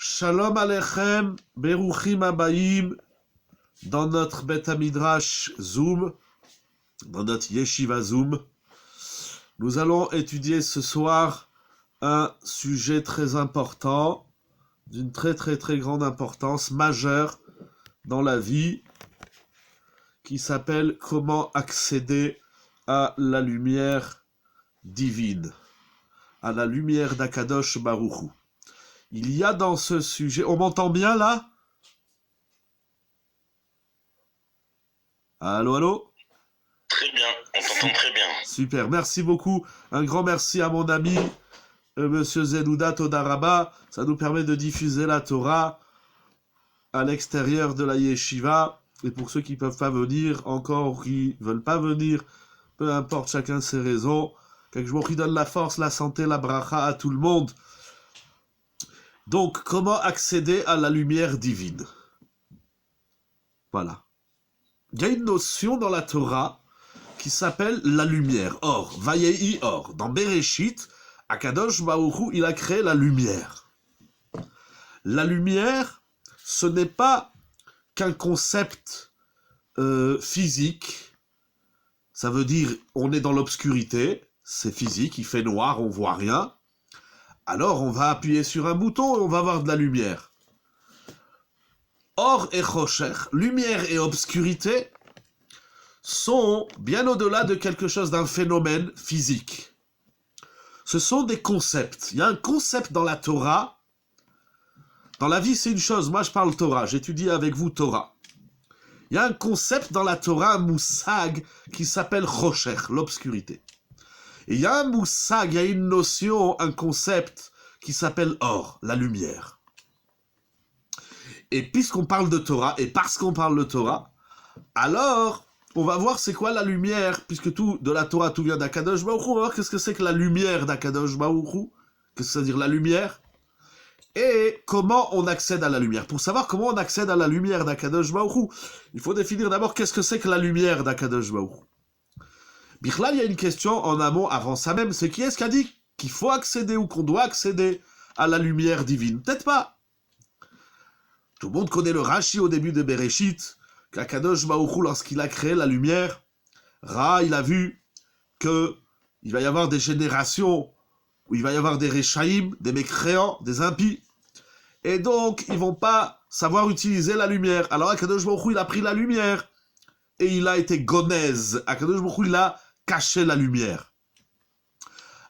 Shalom Aleichem, Beruchim Abayim, dans notre Beth Midrash Zoom, dans notre Yeshiva Zoom. Nous allons étudier ce soir un sujet très important, d'une très grande importance, majeure dans la vie, qui s'appelle comment accéder à la lumière divine, à la lumière d'Akadosh Baruch Hu. Il y a dans ce sujet... On m'entend bien là? Allô, allô? Très bien, on t'entend très bien. Super, merci beaucoup. Un grand merci à mon ami, Monsieur Zenouda Todaraba. Ça nous permet de diffuser la Torah à l'extérieur de la yeshiva. Et pour ceux qui ne peuvent pas venir, encore qui ne veulent pas venir, peu importe, chacun ses raisons. Que je vous donne la force, la santé, la bracha à tout le monde. Donc, comment accéder à la lumière divine? Voilà. Il y a une notion dans la Torah qui s'appelle la lumière. Or, Vayehi Or. Dans Bereshit, Akadosh Baruch Hu, il a créé la lumière. La lumière, ce n'est pas qu'un concept physique. Ça veut dire, on est dans l'obscurité, c'est physique, il fait noir, on voit rien. Alors, on va appuyer sur un bouton et on va avoir de la lumière. Or et Choshech, lumière et obscurité, sont bien au-delà de quelque chose, d'un phénomène physique. Ce sont des concepts. Il y a un concept dans la Torah. Dans la vie, c'est une chose. Moi, je parle Torah. J'étudie avec vous Torah. Il y a un concept dans la Torah, un moussag, qui s'appelle Choshech, l'obscurité. Et il y a un moussag, il y a une notion, un concept qui s'appelle Or, la lumière. Et puisqu'on parle de Torah, et parce qu'on parle de Torah, alors on va voir c'est quoi la lumière, puisque tout de la Torah, tout vient d'Akadosh Baruch Hu. On va voir qu'est-ce que c'est que la lumière d'Akadosh Baruch Hu, qu'est-ce que ça veut dire la lumière, et comment on accède à la lumière. Pour savoir comment on accède à la lumière d'Akadosh Baruch Hu, il faut définir d'abord qu'est-ce que c'est que la lumière d'Akadosh Baruch Hu. Bichlal, il y a une question en amont, avant ça même, c'est qui est-ce qui a dit qu'il faut accéder ou qu'on doit accéder à la lumière divine? Peut-être pas. Tout le monde connaît le Rashi au début de Bereshit, qu'Akadosh Baruch Hu, lorsqu'il a créé la lumière, il a vu qu'il va y avoir des générations où il va y avoir des Rechaïm, des mécréants, des impies, et donc ils vont pas savoir utiliser la lumière. Alors Akadosh Baruch Hu, il a pris la lumière, et il a été gonèse. Akadosh Baruch Hu, il a caché la lumière.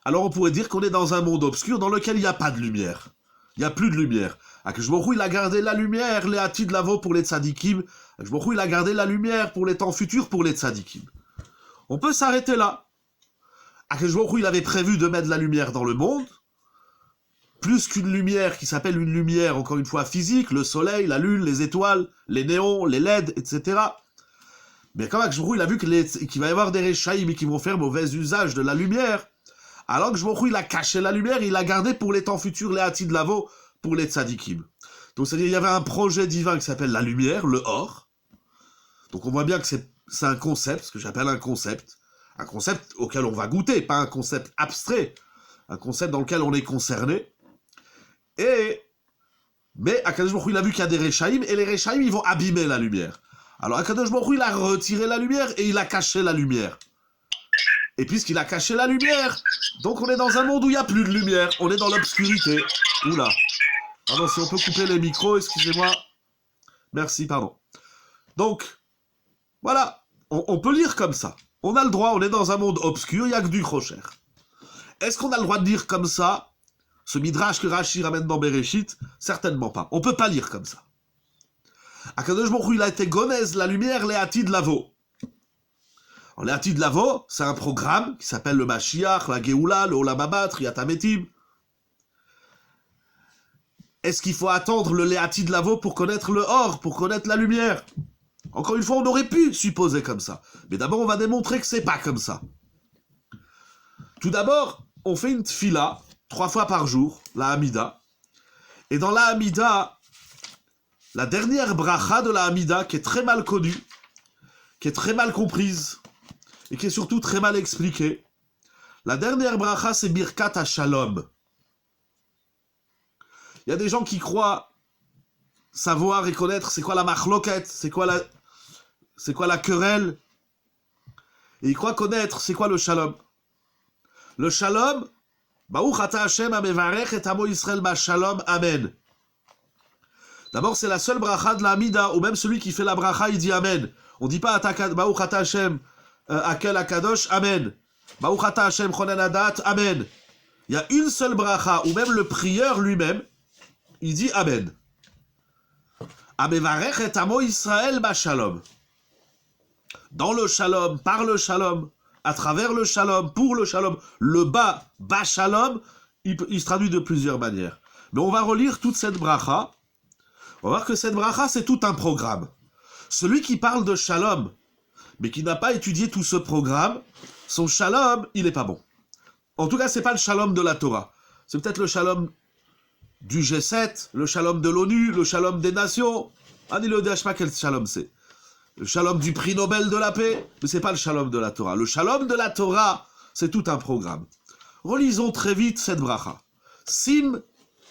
Alors on pourrait dire qu'on est dans un monde obscur dans lequel il n'y a pas de lumière. Il n'y a plus de lumière. Akadosh Baruch Hu, il a gardé la lumière, les Atid Lavo pour les tzadikim. Akadosh Baruch Hu, il a gardé la lumière pour les temps futurs pour les tzadikim. On peut s'arrêter là. Akadosh Baruch Hu, il avait prévu de mettre la lumière dans le monde, plus qu'une lumière qui s'appelle une lumière, encore une fois, physique, le soleil, la lune, les étoiles, les néons, les LED, etc. Mais quand Akadosh Baruch Hu, il a vu qu'il va y avoir des Rechaïm qui vont faire mauvais usage de la lumière, alors Akadosh Baruch Hu, il a caché la lumière, il l'a gardé pour les temps futurs, les Atid Lavo, pour les tzadikim. Donc c'est-à-dire il y avait un projet divin qui s'appelle la lumière, le Or. Donc on voit bien que c'est un concept, ce que j'appelle un concept auquel on va goûter, pas un concept abstrait, un concept dans lequel on est concerné. Mais Akadosh Baruch Hu, il a vu qu'il y a des Rechaïm, et les Rechaïm, ils vont abîmer la lumière. Alors Akadosh Baruch Hu, il a retiré la lumière et il a caché la lumière. Et puisqu'il a caché la lumière, donc on est dans un monde où il n'y a plus de lumière, on est dans l'obscurité. Oula. Pardon, si on peut couper les micros, excusez-moi. Merci, pardon. Donc, voilà, on peut lire comme ça. On a le droit, on est dans un monde obscur, il n'y a que du Choshech. Est-ce qu'on a le droit de lire comme ça, ce midrash que Rashi ramène dans Bereshit? Certainement pas. On peut pas lire comme ça. Akadosh Baruch Hu, il a été gonèse, la lumière, les Atid Lavo. Alors, les Atid Lavo, c'est un programme qui s'appelle le Mashiach, la Geoula, le Olam Haba, Triyat HaMetim. Est-ce qu'il faut attendre le Léatid Lavo pour connaître le Or, pour connaître la lumière? Encore une fois, on aurait pu supposer comme ça. Mais d'abord, on va démontrer que c'est pas comme ça. Tout d'abord, on fait une tfila, 3 fois par jour, la Hamida. Et dans la Hamida, la dernière bracha de la Hamida, qui est très mal connue, qui est très mal comprise, et qui est surtout très mal expliquée, la dernière bracha, c'est Birkat HaShalom. Il y a des gens qui croient savoir et connaître c'est quoi la machloket, c'est quoi la querelle. Et ils croient connaître c'est quoi le shalom. Le shalom, Baruch ata Hashem hamevarech et amo Yisrael b'shalom, amen. D'abord, c'est la seule bracha de la Hamida, ou même celui qui fait la bracha, il dit amen. On dit pas Baruch ata Hashem akel akadosh, amen. Baruch ata Hashem chonen hadat, amen. Il y a une seule bracha, ou même le prieur lui-même, il dit amen. Hamevarech et amo Yisrael b'shalom. Dans le shalom, par le shalom, à travers le shalom, pour le shalom, le bas shalom, il se traduit de plusieurs manières. Mais on va relire toute cette bracha. On va voir que cette bracha, c'est tout un programme. Celui qui parle de shalom, mais qui n'a pas étudié tout ce programme, son shalom, il n'est pas bon. En tout cas, c'est pas le shalom de la Torah. C'est peut-être le shalom du G7, le shalom de l'ONU, le shalom des nations. Ah, ne le dis pas quel shalom c'est. Le shalom du prix Nobel de la paix, mais c'est pas le shalom de la Torah. Le shalom de la Torah, c'est tout un programme. Relisons très vite cette bracha. Sim,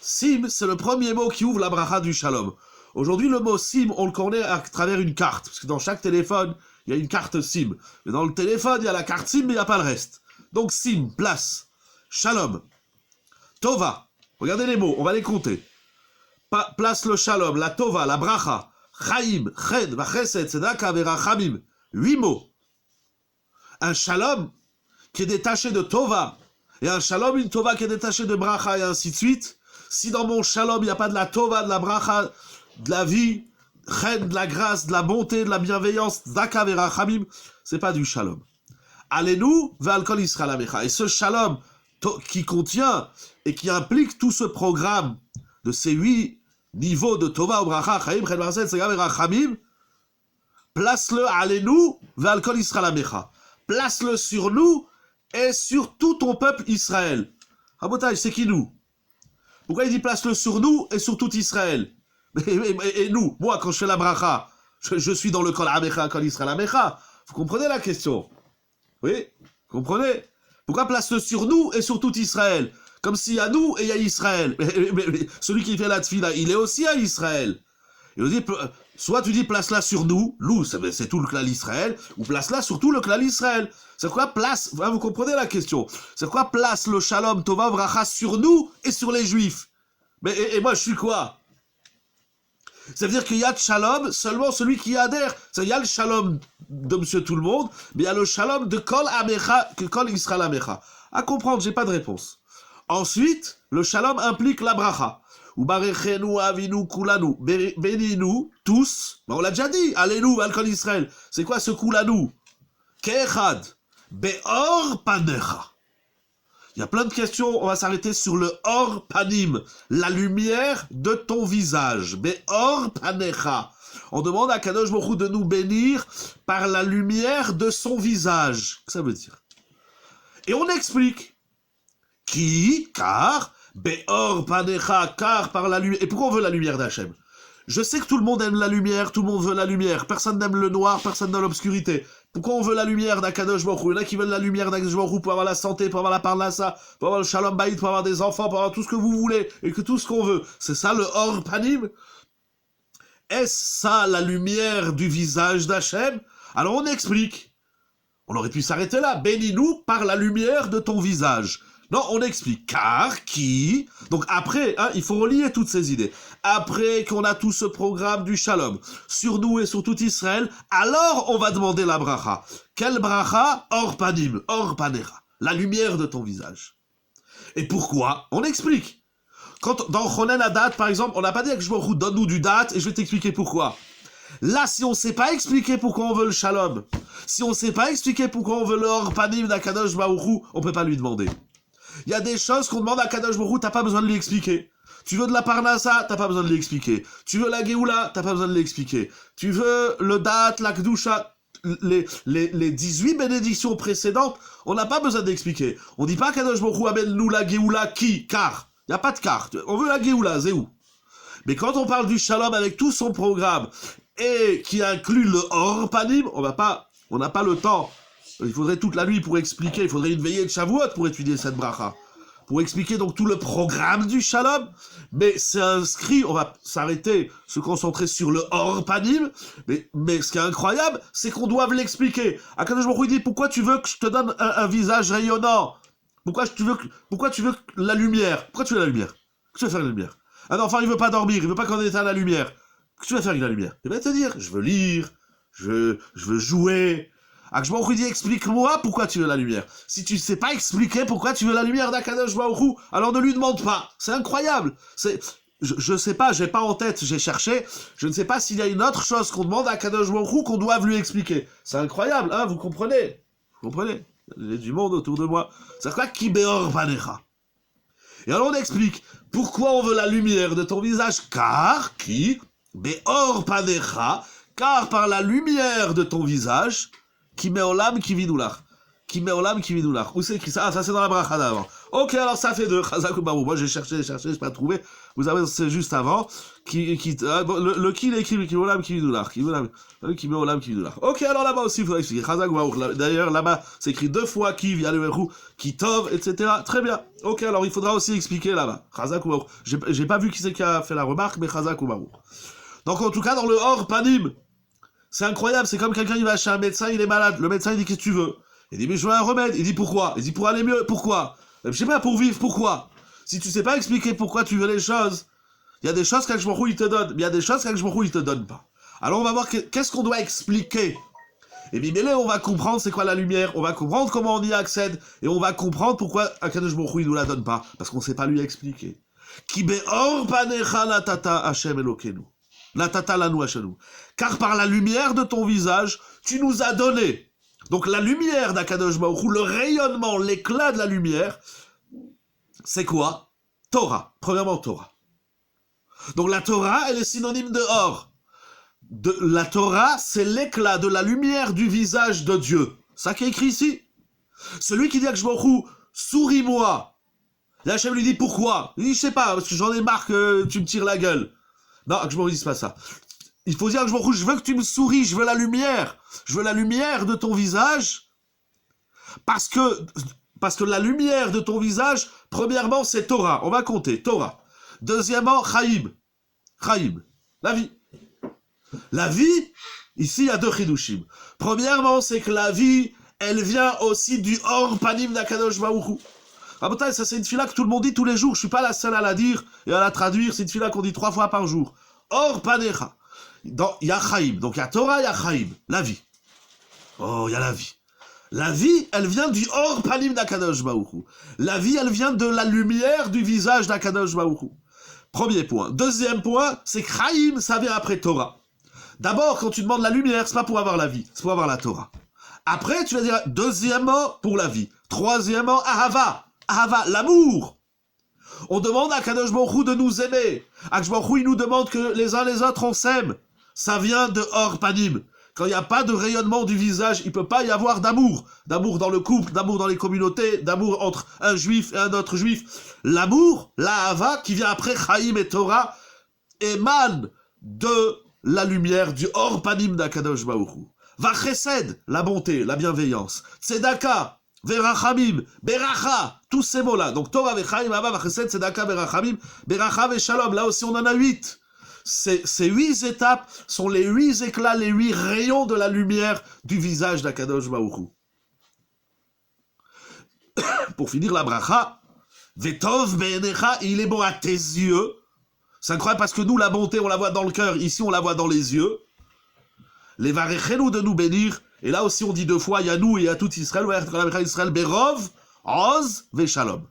c'est le premier mot qui ouvre la bracha du shalom. Aujourd'hui, le mot sim, on le connaît à travers une carte, parce que dans chaque téléphone, il y a une carte sim. Mais dans le téléphone, il y a la carte sim, mais il n'y a pas le reste. Donc sim, place, shalom, tova. Regardez les mots, on va les compter. Place le shalom, la tova, la bracha. Chaim, Chen, Vachesed, Tzedaka, Verachamim. 8 mots. Un shalom qui est détaché de Tova, et un shalom, une Tova qui est détachée de Bracha, et ainsi de suite. Si dans mon shalom, il n'y a pas de la Tova, de la Bracha, de la vie, Chen, de la grâce, de la bonté, de la bienveillance, Tzedaka, Verachamim, c'est pas du shalom. Alenu, Ve'al kol Yisrael Amecha. Et ce shalom qui contient et qui implique tout ce programme de ces 8 niveau de Tova, Bracha, Chaim, Chen, Vachesed, Tzedaka, Verachamim, place-le alenu, ve'al kol Yisrael amecha. Place-le sur nous et sur tout ton peuple Israël. Rabotai, c'est qui nous? Pourquoi il dit place-le sur nous et sur tout Israël? Et nous, moi, quand je fais la bracha, je suis dans le kol amecha, kol Yisrael amecha. Vous comprenez la question? Oui? Vous comprenez? Pourquoi place-le sur nous et sur tout Israël? Comme s'il y a nous et il y a Israël. Mais celui qui fait la tfila, il est aussi à Israël. Et on dit, soit tu dis place-la sur nous, c'est tout le clan Israël, ou place-la sur tout le clan Israël. C'est quoi place, vous comprenez la question? C'est quoi place le shalom, tova, bracha sur nous et sur les juifs? Mais et moi je suis quoi? Ça veut dire qu'il y a de shalom seulement celui qui adhère. Il y a le shalom de monsieur tout le monde, mais il y a le shalom de kol amecha, que kol Israël amecha. À comprendre, j'ai pas de réponse. Ensuite, le shalom implique la bracha. Ubarechenu avinu kulanu. Bénis-nous tous. On l'a déjà dit. Allélu, al kol Israël. C'est quoi ce kulanu? Ke'echad. Be'or panecha. Il y a plein de questions. On va s'arrêter sur le or panim. La lumière de ton visage. Be'or panecha. On demande à Kadosh Baruch Hu de nous bénir par la lumière de son visage. Qu'est-ce que ça veut dire? Et on explique. Qui? Car, Be'or panecha, car par la lumière. Et pourquoi on veut la lumière d'Hachem? Je sais que tout le monde aime la lumière, tout le monde veut la lumière. Personne n'aime le noir, personne n'aime l'obscurité. Pourquoi on veut la lumière d'Akadosh Baruch Hu? Il y en a qui veulent la lumière d'Akadosh Baruch Hu pour avoir la santé, pour avoir la parnassa, pour avoir le shalom bayit, pour avoir des enfants, pour avoir tout ce que vous voulez, et que tout ce qu'on veut. C'est ça le or panim? Est-ce ça la lumière du visage d'Hachem? Alors on explique. On aurait pu s'arrêter là. Bénis-nous par la lumière de ton visage. Non, on explique. Car, qui... Donc après, il faut relier toutes ces idées. Après qu'on a tout ce programme du shalom sur nous et sur tout Israël, alors on va demander la bracha. Quelle bracha? Or panim, or panecha. La lumière de ton visage. Et pourquoi? On explique. Quand dans chonen hadat, par exemple, on n'a pas dit que je me donne-nous du date et je vais t'expliquer pourquoi. Là, si on ne sait pas expliquer pourquoi on veut le shalom, si on ne sait pas expliquer pourquoi on veut le or panim d'Akadosh Baruch Hu, on ne peut pas lui demander. Il y a des choses qu'on demande à Kadosh Baruch Hu, t'as pas besoin de lui expliquer. Tu veux de la parnassa, t'as pas besoin de lui expliquer. Tu veux la Géoula, t'as pas besoin de lui expliquer. Tu veux le date, la Kedusha, les 18 bénédictions précédentes, on n'a pas besoin d'expliquer. On dit pas Kadosh Baruch Hu amène-nous la Géoula qui? Car. Il n'y a pas de car. On veut la Géoula, c'est où? Mais quand on parle du shalom avec tout son programme et qui inclut le or panim, on n'a pas le temps. Il faudrait toute la nuit pour expliquer, il faudrait une veillée de Shavuot pour étudier cette bracha. pour expliquer donc tout le programme du shalom, mais c'est inscrit, on va s'arrêter, se concentrer sur le hors panim, mais ce qui est incroyable, c'est qu'on doit l'expliquer. Akadosh Baruch Hu dit, pourquoi tu veux que je te donne un visage rayonnant? Pourquoi tu veux la lumière? Pourquoi tu veux la lumière? Qu'est-ce que tu veux faire avec la lumière? Un enfant, il veut pas dormir, il veut pas qu'on éteigne la lumière. Qu'est-ce que tu veux faire avec la lumière? Il va te dire, je veux lire, je veux jouer. Akadosh Baruch Hu dit, explique-moi pourquoi tu veux la lumière. Si tu ne sais pas expliquer pourquoi tu veux la lumière d'Akadosh Baruch Hu, alors ne lui demande pas. C'est incroyable. Je sais pas, j'ai pas en tête, j'ai cherché, je ne sais pas s'il y a une autre chose qu'on demande à Akadosh Baruch Hu qu'on doive lui expliquer. C'est incroyable, hein, vous comprenez? Vous comprenez? J'ai du monde autour de moi. C'est quoi qui beor panecha? Et alors on explique pourquoi on veut la lumière de ton visage, car qui beor panecha, car par la lumière de ton visage, qui met olam qui vinulach. Qui met olam qui vinulach. Où c'est écrit ça? Ah, ça c'est dans la bracha d'avant. Ok, alors ça fait deux. Chazak ou barou. Moi j'ai cherché, j'ai pas trouvé. Vous avez, c'est juste avant. Le qui l'écrit, qui met olam qui vinulach. Qui met olam qui vinulach. Ok, alors là-bas aussi il faudrait expliquer. Chazak ou barou. D'ailleurs là-bas c'est écrit deux fois qui via le héros, qui tov, etc. Très bien. Ok, alors il faudra aussi expliquer là-bas. Chazak ou barou. J'ai pas vu qui c'est qui a fait la remarque, mais chazak ou barou. Donc en tout cas dans le hors panim. C'est incroyable, c'est comme quelqu'un, il va chez un médecin, il est malade. Le médecin, il dit, qu'est-ce que tu veux? Il dit, mais je veux un remède. Il dit, pourquoi? Il dit, pour aller mieux. Pourquoi? Je sais pas, pour vivre, pourquoi? Si tu sais pas expliquer pourquoi tu veux les choses, il y a des choses qu'Akadosh Baruch Hu il te donne, mais il y a des choses qu'Akadosh Baruch Hu il te donne pas. Alors on va voir qu'est-ce qu'on doit expliquer. Et bien là, on va comprendre c'est quoi la lumière, on va comprendre comment on y accède, et on va comprendre pourquoi Akadosh Baruch Hu il nous la donne pas. Parce qu'on sait pas lui expliquer. Ki be'or panecha natata Hashem Elokeinu. Natata lanu Hashem. Car par la lumière de ton visage, tu nous as donné. Donc la lumière d'Akadosh Baruch Hu, le rayonnement, l'éclat de la lumière, c'est quoi? Torah. Premièrement, Torah. Donc la Torah, elle est synonyme de or. La Torah, c'est l'éclat de la lumière du visage de Dieu. Ça qui est écrit ici. Celui qui dit à Akadosh Baruch Hu, souris-moi. Et Hachem lui dit, pourquoi? Il dit, je sais pas, parce que j'en ai marre que tu me tires la gueule. Non, Akadosh Baruch Hu, c'est pas ça. Il faut dire, je veux que tu me souris, je veux la lumière. Je veux la lumière de ton visage. Parce que la lumière de ton visage, premièrement, c'est Torah. On va compter, Torah. Deuxièmement, Chaim. Chaim. La vie. La vie, ici, il y a deux chidushim. Premièrement, c'est que la vie, elle vient aussi du hors panim d'Akadosh Baruch Hu. Rabotai, ça c'est une fila que tout le monde dit tous les jours. Je suis pas la seule à la dire et à la traduire. C'est une fila qu'on dit 3 fois par jour. Hors panecha. Il y a Chaim, donc il y a Torah, il y a Chaim, la vie. Oh, il y a la vie. La vie, elle vient du hors panim d'Akadosh Baruch Hu. La vie, elle vient de la lumière du visage d'Akadosh Baruch Hu. Premier point. Deuxième point, c'est que Chaim, ça vient après Torah. D'abord, quand tu demandes la lumière, c'est pas pour avoir la vie, c'est pour avoir la Torah. Après, tu vas dire, deuxièmement, pour la vie. Troisièmement, Ahava. Ahava, l'amour. On demande à Akadosh Baruch Hu de nous aimer. Akadosh Baruch Hu, il nous demande que les uns les autres, on s'aime. Ça vient de hors panim. Quand il n'y a pas de rayonnement du visage, il ne peut pas y avoir d'amour. D'amour dans le couple, d'amour dans les communautés, d'amour entre un juif et un autre juif. L'amour, l'ahava, qui vient après Chaim et Torah, émane de la lumière du hors panim d'Akadosh Baruch Hu. Va chesed, la bonté, la bienveillance. Tzedaka, verachamim, beracha, tous ces mots-là. Donc Torah, vechaim, ava, vachesed, tzedaka, verachamim, beracha, veshalom. Là aussi, on en a 8. Ces 8 étapes sont les 8 éclats, les 8 rayons de la lumière du visage d'Akadosh Baruch Hu. Pour finir la bracha, Vetov be'enecha, il est bon à tes yeux. C'est incroyable parce que nous, la bonté, on la voit dans le cœur, ici on la voit dans les yeux. Les varechenu, de nous bénir, et là aussi on dit 2 fois, il y a nous et il y a tout Israël, Israël berov, oz, veshalom.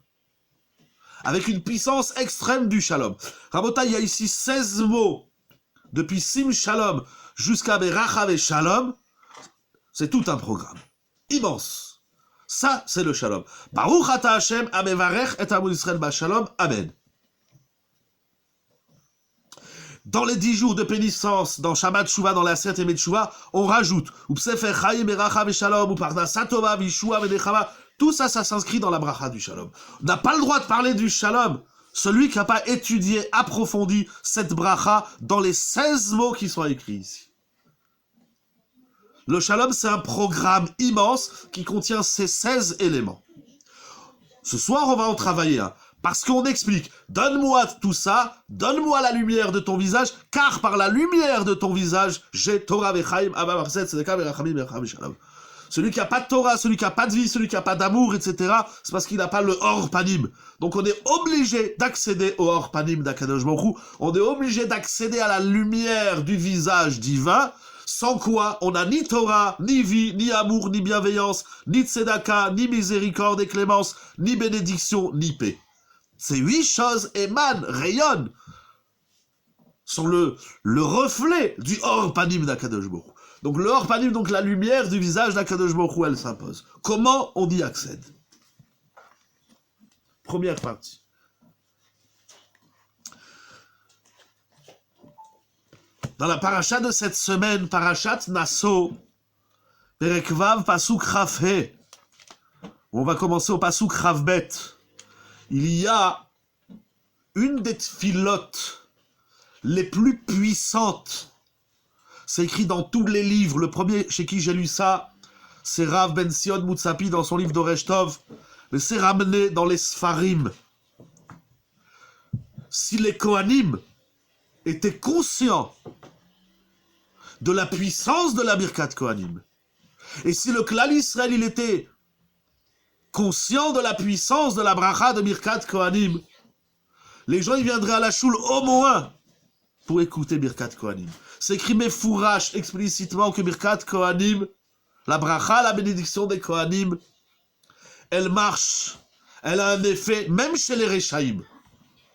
Avec une puissance extrême du shalom. Rabotai, il y a ici 16 mots, depuis Sim Shalom jusqu'à Beracha ve Shalom, c'est tout un programme. Immense. Ça, c'est le shalom. Baruch ata Hashem, amevarech et amud Israël ba shalom. Amen. Dans les 10 jours de pénitence, dans Shabbat Shuvah, dans la 7e Shuvah, on rajoute ou Psefer Chaim Beracha ve Shalom, ou Parnasat Tova Vishua ve Nechama. Tout ça, ça s'inscrit dans la bracha du shalom. On n'a pas le droit de parler du shalom. Celui qui n'a pas étudié, approfondi cette bracha dans les 16 mots qui sont écrits ici. Le shalom, c'est un programme immense qui contient ces 16 éléments. Ce soir, on va en travailler un. Parce qu'on explique, donne-moi tout ça, donne-moi la lumière de ton visage, car par la lumière de ton visage, j'ai Torah vechaim, Abba Marset, Tzedaka verachamim veracham shalom. Celui qui n'a pas de Torah, celui qui n'a pas de vie, celui qui n'a pas d'amour, etc., c'est parce qu'il n'a pas le Or Panim. Donc on est obligé d'accéder au Or Panim d'Akadosh Baruch Hu. On est obligé d'accéder à la lumière du visage divin, sans quoi on n'a ni Torah, ni vie, ni amour, ni bienveillance, ni tzedaka, ni miséricorde et clémence, ni bénédiction, ni paix. Ces 8 choses émanent, rayonnent, sont le reflet du Or Panim d'Akadosh Baruch Hu. Donc le Or Panim, donc la lumière du visage d'Akadosh Baruch Hu, elle s'impose. Comment on y accède? Première partie. Dans la paracha de cette semaine, parachat Naso, Perek Vav, Pasuk Chaf He, on va commencer au Pasuk Chaf Bet. Il y a une des tfilotes les plus puissantes. C'est écrit dans tous les livres. Le premier chez qui j'ai lu ça, c'est Rav Ben Sion Moutsapi dans son livre d'Oresh Tov, mais c'est ramené dans les Sfarim. Si les Kohanim étaient conscients de la puissance de la Birkat Kohanim, et si le Klal Israël il était conscient de la puissance de la bracha de Birkat Kohanim, les gens ils viendraient à la choule au moins pour écouter Birkat Kohanim. C'est écrit Mefourash explicitement que Birkat Kohanim, la bracha, la bénédiction des Kohanim, elle marche, elle a un effet même chez les Rechaïm.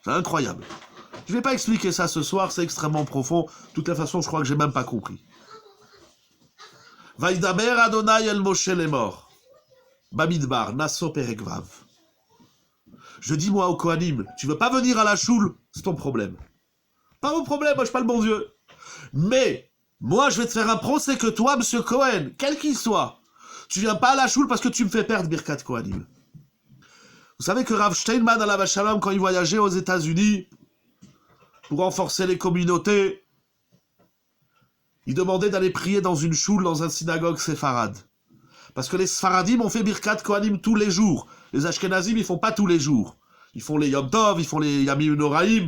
C'est incroyable. Je ne vais pas expliquer ça ce soir, c'est extrêmement profond. De toute façon, je crois que j'ai même pas compris. Vaïdaber Adonai el Moshe les morts. Bamidbar, Naso Perek Vav. Je dis moi au Kohanim, tu veux pas venir à la choule, c'est ton problème. Pas mon problème, moi je suis pas le bon Dieu. Mais, moi je vais te faire un procès que toi, monsieur Cohen, quel qu'il soit, tu viens pas à la choule parce que tu me fais perdre Birkat Kohanim. Vous savez que Rav Steinman à la Vachalom, quand il voyageait aux États-Unis pour renforcer les communautés, il demandait d'aller prier dans une choule, dans un synagogue séfarade. Parce que les Sfaradim ont fait Birkat Kohanim tous les jours. Les Ashkenazim, ils font pas tous les jours. Ils font les Yom Tov, ils font les Yamim Noraim.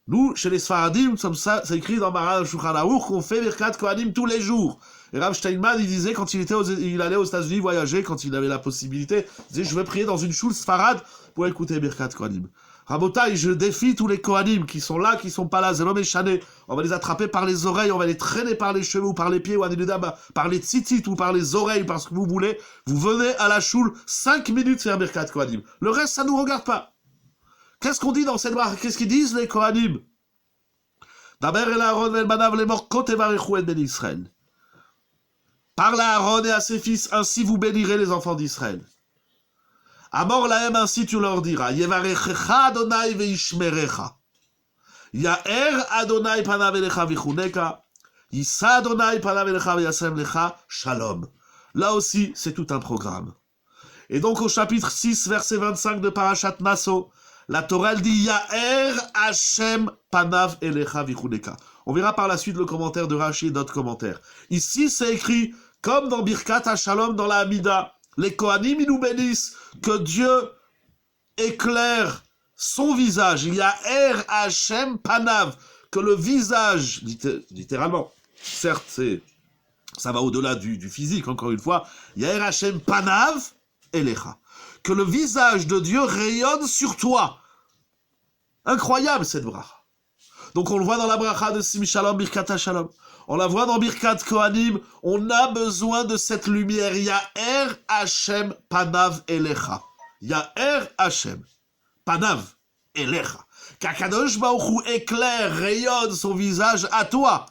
Nous, chez les Sfaradim, comme ça, c'est écrit dans Maral Shulchan Aruch qu'on fait Birkat Kohanim tous les jours. Et Rav Steinman, il disait, quand il allait aux États-Unis voyager, quand il avait la possibilité, il disait, je vais prier dans une choule Sfarad pour écouter Birkat Kohanim. Rabotai, je défie tous les Kohanim qui sont là, qui sont pas là, Zélo Méchané. On va les attraper par les oreilles, on va les traîner par les cheveux ou par les pieds, ou par les tzitzit ou par les oreilles, parce que vous voulez. Vous venez à la choule 5 minutes faire Birkat Kohanim. Le reste, ça nous regarde pas. Qu'est-ce qu'on dit dans cette barre? Qu'est-ce qu'ils disent les Kohanim? Daber el Aaron el banav les morts kotevarechu et ben Israël. Parle à Aaron et à ses fils, ainsi vous bénirez les enfants d'Israël. Amor lahem, ainsi tu leur diras, Yevarechecha Adonai veishmerecha. Yaer Adonai panav elecha vichuneka. Yisa Adonai panav elecha veyasem lecha shalom. Là aussi, c'est tout un programme. Et donc au chapitre 6, verset 25 de Parashat Naso, la Torah elle dit Yaer Hashem panav elecha vichuneka. On verra par la suite le commentaire de Rashi et d'autres commentaires. Ici, c'est écrit, comme dans Birkat HaShalom, dans la Hamida, les Kohanim, ils nous bénissent, que Dieu éclaire son visage. Il y a Er Hashem Panav, que le visage, littéralement, certes, ça va au-delà du physique, encore une fois, il y a Er Hashem Panav Elecha, que le visage de Dieu rayonne sur toi. Incroyable cette bracha. Donc on le voit dans la bracha de Sim Shalom, Birkat HaShalom. On la voit dans Birkat Kohanim. On a besoin de cette lumière. Yaer Hashem Panav Elecha. Yaer Hashem Panav Elecha. Qu'Akadosh Baruch Hu éclaire, rayonne son visage à toi.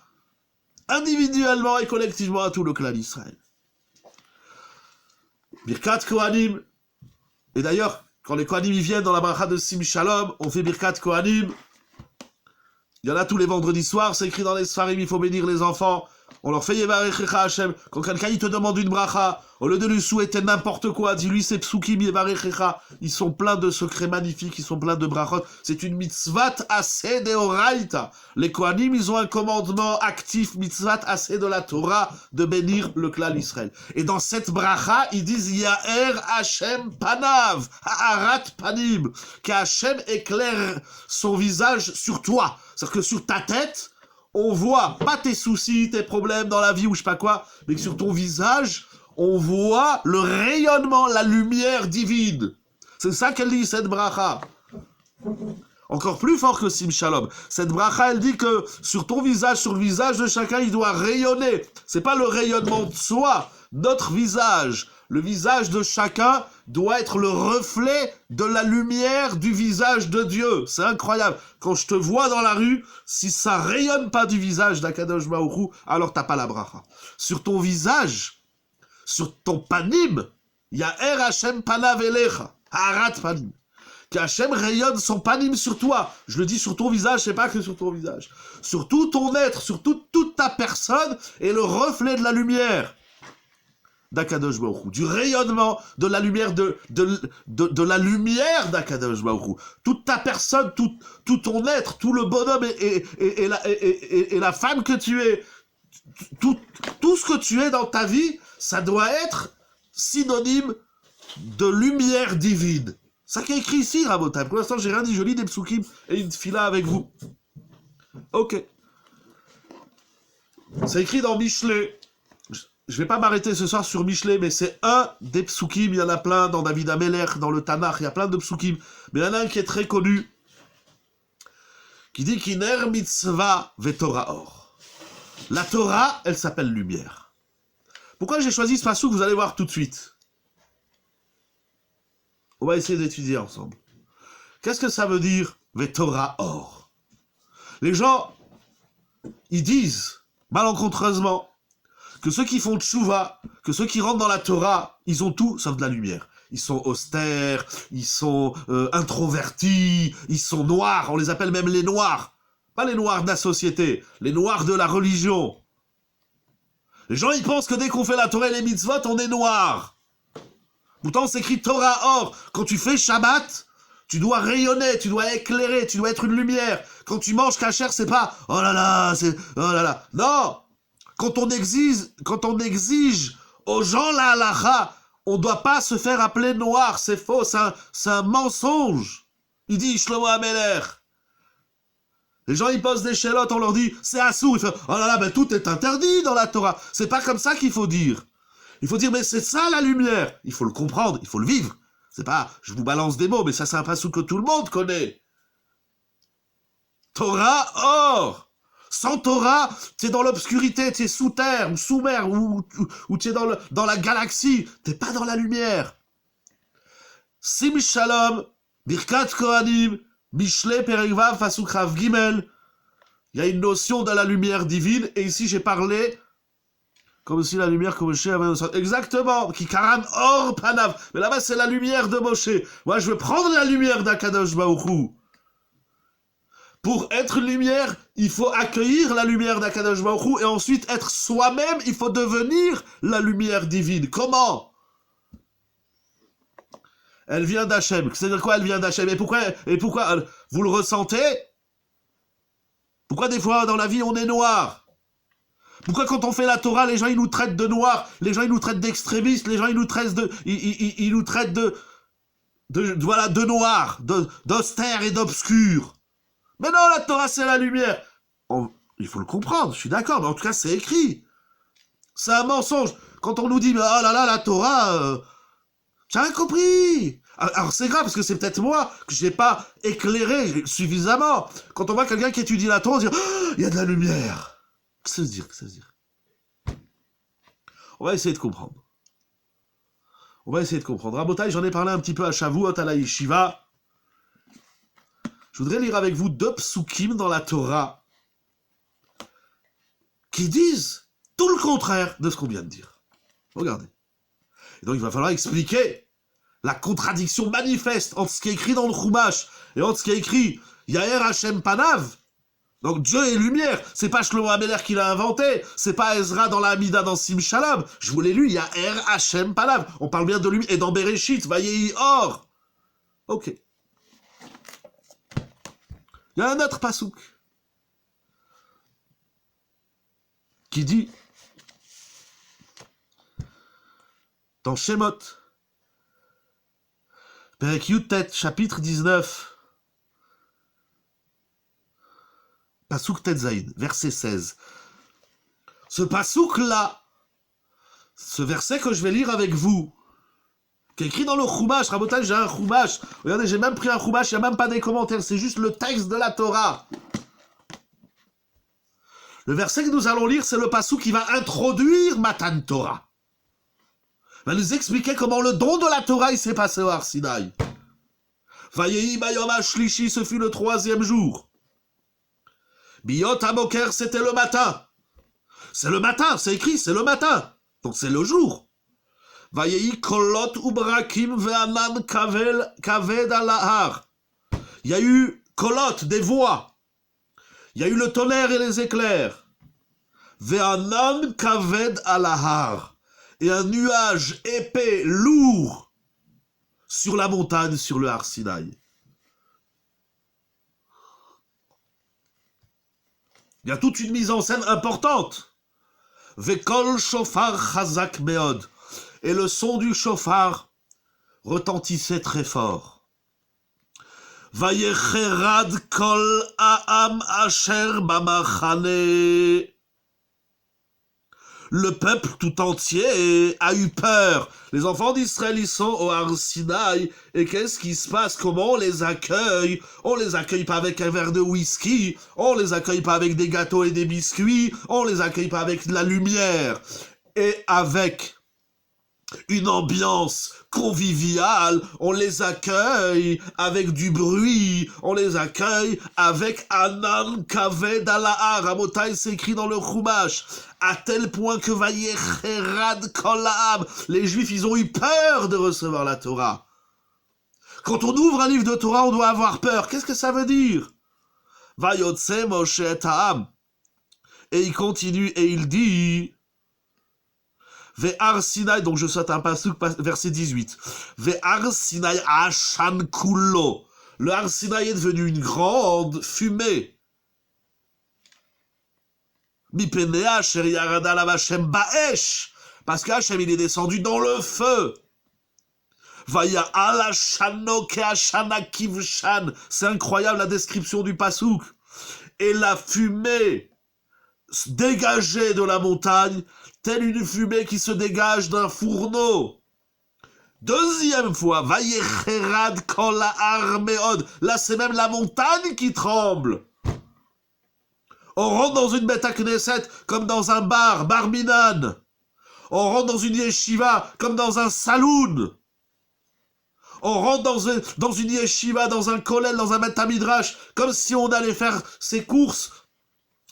Individuellement et collectivement à tout le clan d'Israël. Birkat Kohanim. Et d'ailleurs, quand les Kohanim viennent dans la bracha de Sim Shalom, on fait Birkat Kohanim. Il y en a tous les vendredis soirs, c'est écrit dans les Sfarim, il faut bénir les enfants On leur fait Yevarechecha Hashem. Quand quelqu'un il te demande une bracha, au lieu de lui souhaiter n'importe quoi, dis-lui c'est psukim Yevarechecha. Ils sont pleins de secrets magnifiques, ils sont pleins de brachot. C'est une mitzvat assez deoraita. Les Kohanim, ils ont un commandement actif, mitzvat assez de la Torah, de bénir le clan Israël. Et dans cette bracha, ils disent Yaher Hashem panav, haarat panim, que Hashem éclaire son visage sur toi. C'est-à-dire que sur ta tête, on voit pas tes soucis, tes problèmes dans la vie ou je sais pas quoi, mais que sur ton visage, on voit le rayonnement, la lumière divine. C'est ça qu'elle dit, cette bracha. Encore plus fort que Sim Shalom. Cette bracha, elle dit que sur ton visage, sur le visage de chacun, il doit rayonner. C'est pas le rayonnement de soi, notre visage. Le visage de chacun doit être le reflet de la lumière du visage de Dieu. C'est incroyable. Quand je te vois dans la rue, si ça rayonne pas du visage d'Akadosh Baruch Hu, alors t'as pas la bracha. Sur ton visage, sur ton panim, il y a Er Hashem panav elecha, harat panim. Qu'Hachem rayonne son panim sur toi. Je le dis sur ton visage, c'est pas que sur ton visage. Sur tout ton être, sur toute ta personne, est le reflet de la lumière d'Akadosh Baruch Hu, du rayonnement de la lumière de la lumière d'Akadosh Baruch Hu. Toute ta personne, tout ton être, tout le bonhomme et la femme que tu es, tout ce que tu es dans ta vie, ça doit être synonyme de lumière divine. Ça qui est écrit ici, Rabotai. Pour l'instant, j'ai rien dit, je lis des psukim et une fila avec vous. Ok. C'est écrit dans Michelet. Je vais pas m'arrêter ce soir sur Michelet, mais c'est un des psukim, il y en a plein dans David Ameler, dans le Tanakh, il y a plein de psukim, mais il y en a un qui est très connu, qui dit qu'Iner mitzvah veTorah or. La Torah, elle s'appelle lumière. Pourquoi j'ai choisi ce passouk, vous allez voir tout de suite. On va essayer d'étudier ensemble. Qu'est-ce que ça veut dire veTorah or? Les gens, ils disent, malencontreusement, que ceux qui font tchouva, que ceux qui rentrent dans la Torah, ils ont tout sauf de la lumière. Ils sont austères, ils sont introvertis, ils sont noirs, on les appelle même les noirs. Pas les noirs de la société, les noirs de la religion. Les gens, ils pensent que dès qu'on fait la Torah et les mitzvot, on est noir. Pourtant, c'est écrit Torah or. Quand tu fais Shabbat, tu dois rayonner, tu dois éclairer, tu dois être une lumière. Quand tu manges kasher, c'est pas « oh là là, c'est oh là là ». Non. Quand on exige aux gens la halacha, on ne doit pas se faire appeler noir, c'est faux, c'est un mensonge. Il dit Shlomo Ameler. Les gens ils posent des chélotes, on leur dit c'est assour, ils font oh là là, ben tout est interdit dans la Torah. C'est pas comme ça qu'il faut dire. Il faut dire mais c'est ça la lumière. Il faut le comprendre, il faut le vivre. C'est pas je vous balance des mots, mais ça c'est un passouk que tout le monde connaît. Torah or. Sans Torah, tu es dans l'obscurité, tu es sous terre, ou sous mer, ou tu es dans la galaxie, tu n'es pas dans la lumière. Sim Shalom, Birkat Kohanim, Mishle Perikvav, Pasuk Rav Gimel. Il y a une notion de la lumière divine, et ici j'ai parlé comme si la lumière que Moshe avait... Exactement, qui Karan Or Panav. Mais là-bas c'est la lumière de Moshe. Moi je veux prendre la lumière d'Akadosh Baruch Hu. Pour être lumière, il faut accueillir la lumière d'Akadosh Baruch Hu et ensuite être soi-même, il faut devenir la lumière divine. Comment? Elle vient d'Hachem. C'est-à-dire quoi, elle vient d'Hachem? Et pourquoi vous le ressentez? Pourquoi des fois dans la vie on est noir? Pourquoi quand on fait la Torah, les gens ils nous traitent de noirs, les gens ils nous traitent d'extrémistes, les gens ils nous traitent ils nous traitent de noirs, d'austères et d'obscurs? Mais non, la Torah, c'est la lumière. Il faut le comprendre, je suis d'accord, mais en tout cas, c'est écrit. C'est un mensonge. Quand on nous dit, oh là là, la Torah, j'ai rien compris. Alors, c'est grave, parce que c'est peut-être moi que je n'ai pas éclairé suffisamment. Quand on voit quelqu'un qui étudie la Torah, on se dit, oh, il y a de la lumière. Qu'est-ce que ça veut dire? On va essayer de comprendre. Rabotai, j'en ai parlé un petit peu à Shavuot, à la Yeshiva. Je voudrais lire avec vous 2 psukim dans la Torah qui disent tout le contraire de ce qu'on vient de dire. Regardez. Et donc il va falloir expliquer la contradiction manifeste entre ce qui est écrit dans le Chumash et entre ce qui est écrit Yaher Hashem Panav Donc Dieu est lumière, c'est pas Shlomo Ameler qui l'a inventé, c'est pas Ezra dans la Hamida dans Sim Shalom. Je vous l'ai lu, il y a Er Hashem Palav. On parle bien de lui, et dans Bereshit, Vayehi Or. Ok. Il y a un autre pasouk qui dit dans Shemot, Perek Yutet, chapitre 19, Pasouk Tetzaïn, verset 16. Ce pasouk-là, ce verset que je vais lire avec vous, qui est écrit dans le Chumash, Rabotai, j'ai un Chumash. Regardez, j'ai même pris un Chumash, il n'y a même pas des commentaires, c'est juste le texte de la Torah. Le verset que nous allons lire, c'est le pasouk qui va introduire Matan Torah. Va nous expliquer comment le don de la Torah il s'est passé au Har Sinaï. Vayehi bayom hashlishi, ce fut le 3e jour. Biyot haboker, c'était le matin. C'est le matin, c'est écrit, c'est le matin. Donc c'est le jour. Vayehi kolot ubrakim ve'anan kaved al ha'ar. Il y a eu kolot, des voix. Il y a eu le tonnerre et les éclairs. Ve'anan kaved al ha'ar. Et un nuage épais, lourd, sur la montagne, sur le Har Sinaï. Il y a toute une mise en scène importante. Vekol shofar chazak meod. Et le son du shofar retentissait très fort. Vayecherad kol ha'am asher bamachane. Le peuple tout entier a eu peur. Les enfants d'Israël, ils sont au Har Sinaï. Et qu'est-ce qui se passe? Comment on les accueille? On les accueille pas avec un verre de whisky. On les accueille pas avec des gâteaux et des biscuits. On les accueille pas avec de la lumière. Et avec une ambiance conviviale, on les accueille avec du bruit, on les accueille avec Anan Kaved al ha'ar. Rabotai, c'est écrit dans le Chumash, à tel point que Vayecherad kol ha'am, les Juifs, ils ont eu peur de recevoir la Torah. Quand on ouvre un livre de Torah, on doit avoir peur. Qu'est-ce que ça veut dire? Vayotse Moshe et ha'am. Et il continue et il dit... Ve'ar Sinai, donc je saute un pasuk, verset 18. Ve'ar Sinai Ashan Kullo. Le Har Sinai est devenu une grande fumée. Mipenea Sher Yarada la Hashem Ba'esh. Parce qu'Hachem, il est descendu dans le feu. Vaya ala shano ke'ashana kivshan. C'est incroyable la description du pasuk. Et la fumée dégagée de la montagne, telle une fumée qui se dégage d'un fourneau. Deuxième fois, Vayecherad kol ha'ar meod. Là, c'est même la montagne qui tremble. On rentre dans une Beth Knesset comme dans un bar minan. On rentre dans une yeshiva comme dans un saloon. On rentre dans une yeshiva, dans un kollel, dans un Beth Midrash, comme si on allait faire ses courses.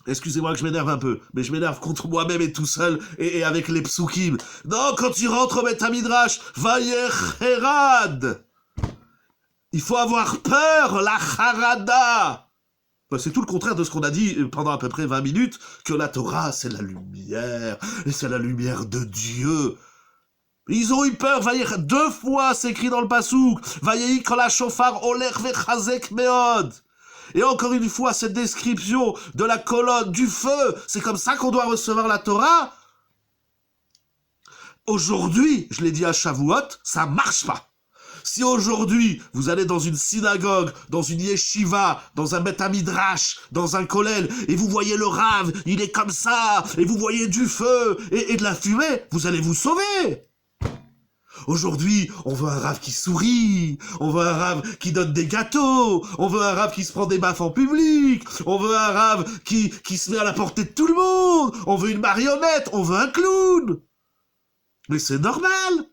Excusez-moi que je m'énerve un peu, mais je m'énerve contre moi-même et tout seul, et avec les psukim. Non, quand tu rentres au Beth Midrash, Vayecherad. Il faut avoir peur, la charada. Ben, c'est tout le contraire de ce qu'on a dit pendant à peu près 20 minutes, que la Torah, c'est la lumière, et c'est la lumière de Dieu. Ils ont eu peur, Vayecherad. 2 fois, c'est écrit dans le pasouk. Vayehi kol ha'shofar olech vechazek meod. Et encore une fois, cette description de la colonne, du feu, c'est comme ça qu'on doit recevoir la Torah. Aujourd'hui, je l'ai dit à Shavuot, ça marche pas. Si aujourd'hui, vous allez dans une synagogue, dans une yeshiva, dans un Beth Midrash, dans un kollel, et vous voyez le rave, il est comme ça, et vous voyez du feu et de la fumée, vous allez vous sauver. Aujourd'hui, on veut un rave qui sourit, on veut un rave qui donne des gâteaux, on veut un rave qui se prend des baffes en public, on veut un rave qui se met à la portée de tout le monde, on veut une marionnette, on veut un clown. Mais c'est normal.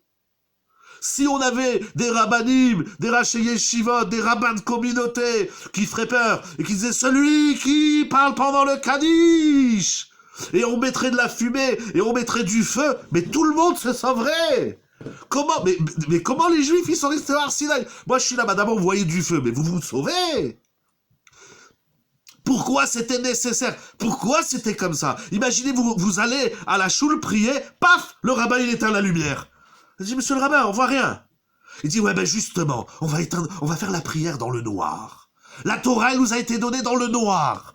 Si on avait des rabbanim, des rachei yeshivot, des rabbins de communauté qui feraient peur et qui disaient celui qui parle pendant le Kaddish, et on mettrait de la fumée et on mettrait du feu, mais tout le monde se sauverait. Comment mais comment les Juifs ils sont restés au Har Sinaï? Moi je suis là-bas, d'abord vous voyez du feu, mais vous vous sauvez. Pourquoi c'était nécessaire? Pourquoi c'était comme ça? Imaginez, vous allez à la choule prier, paf, le rabbin il éteint la lumière. Il dit, monsieur le rabbin, on voit rien. Il dit, ouais ben justement, on va faire la prière dans le noir. La Torah, elle nous a été donnée dans le noir.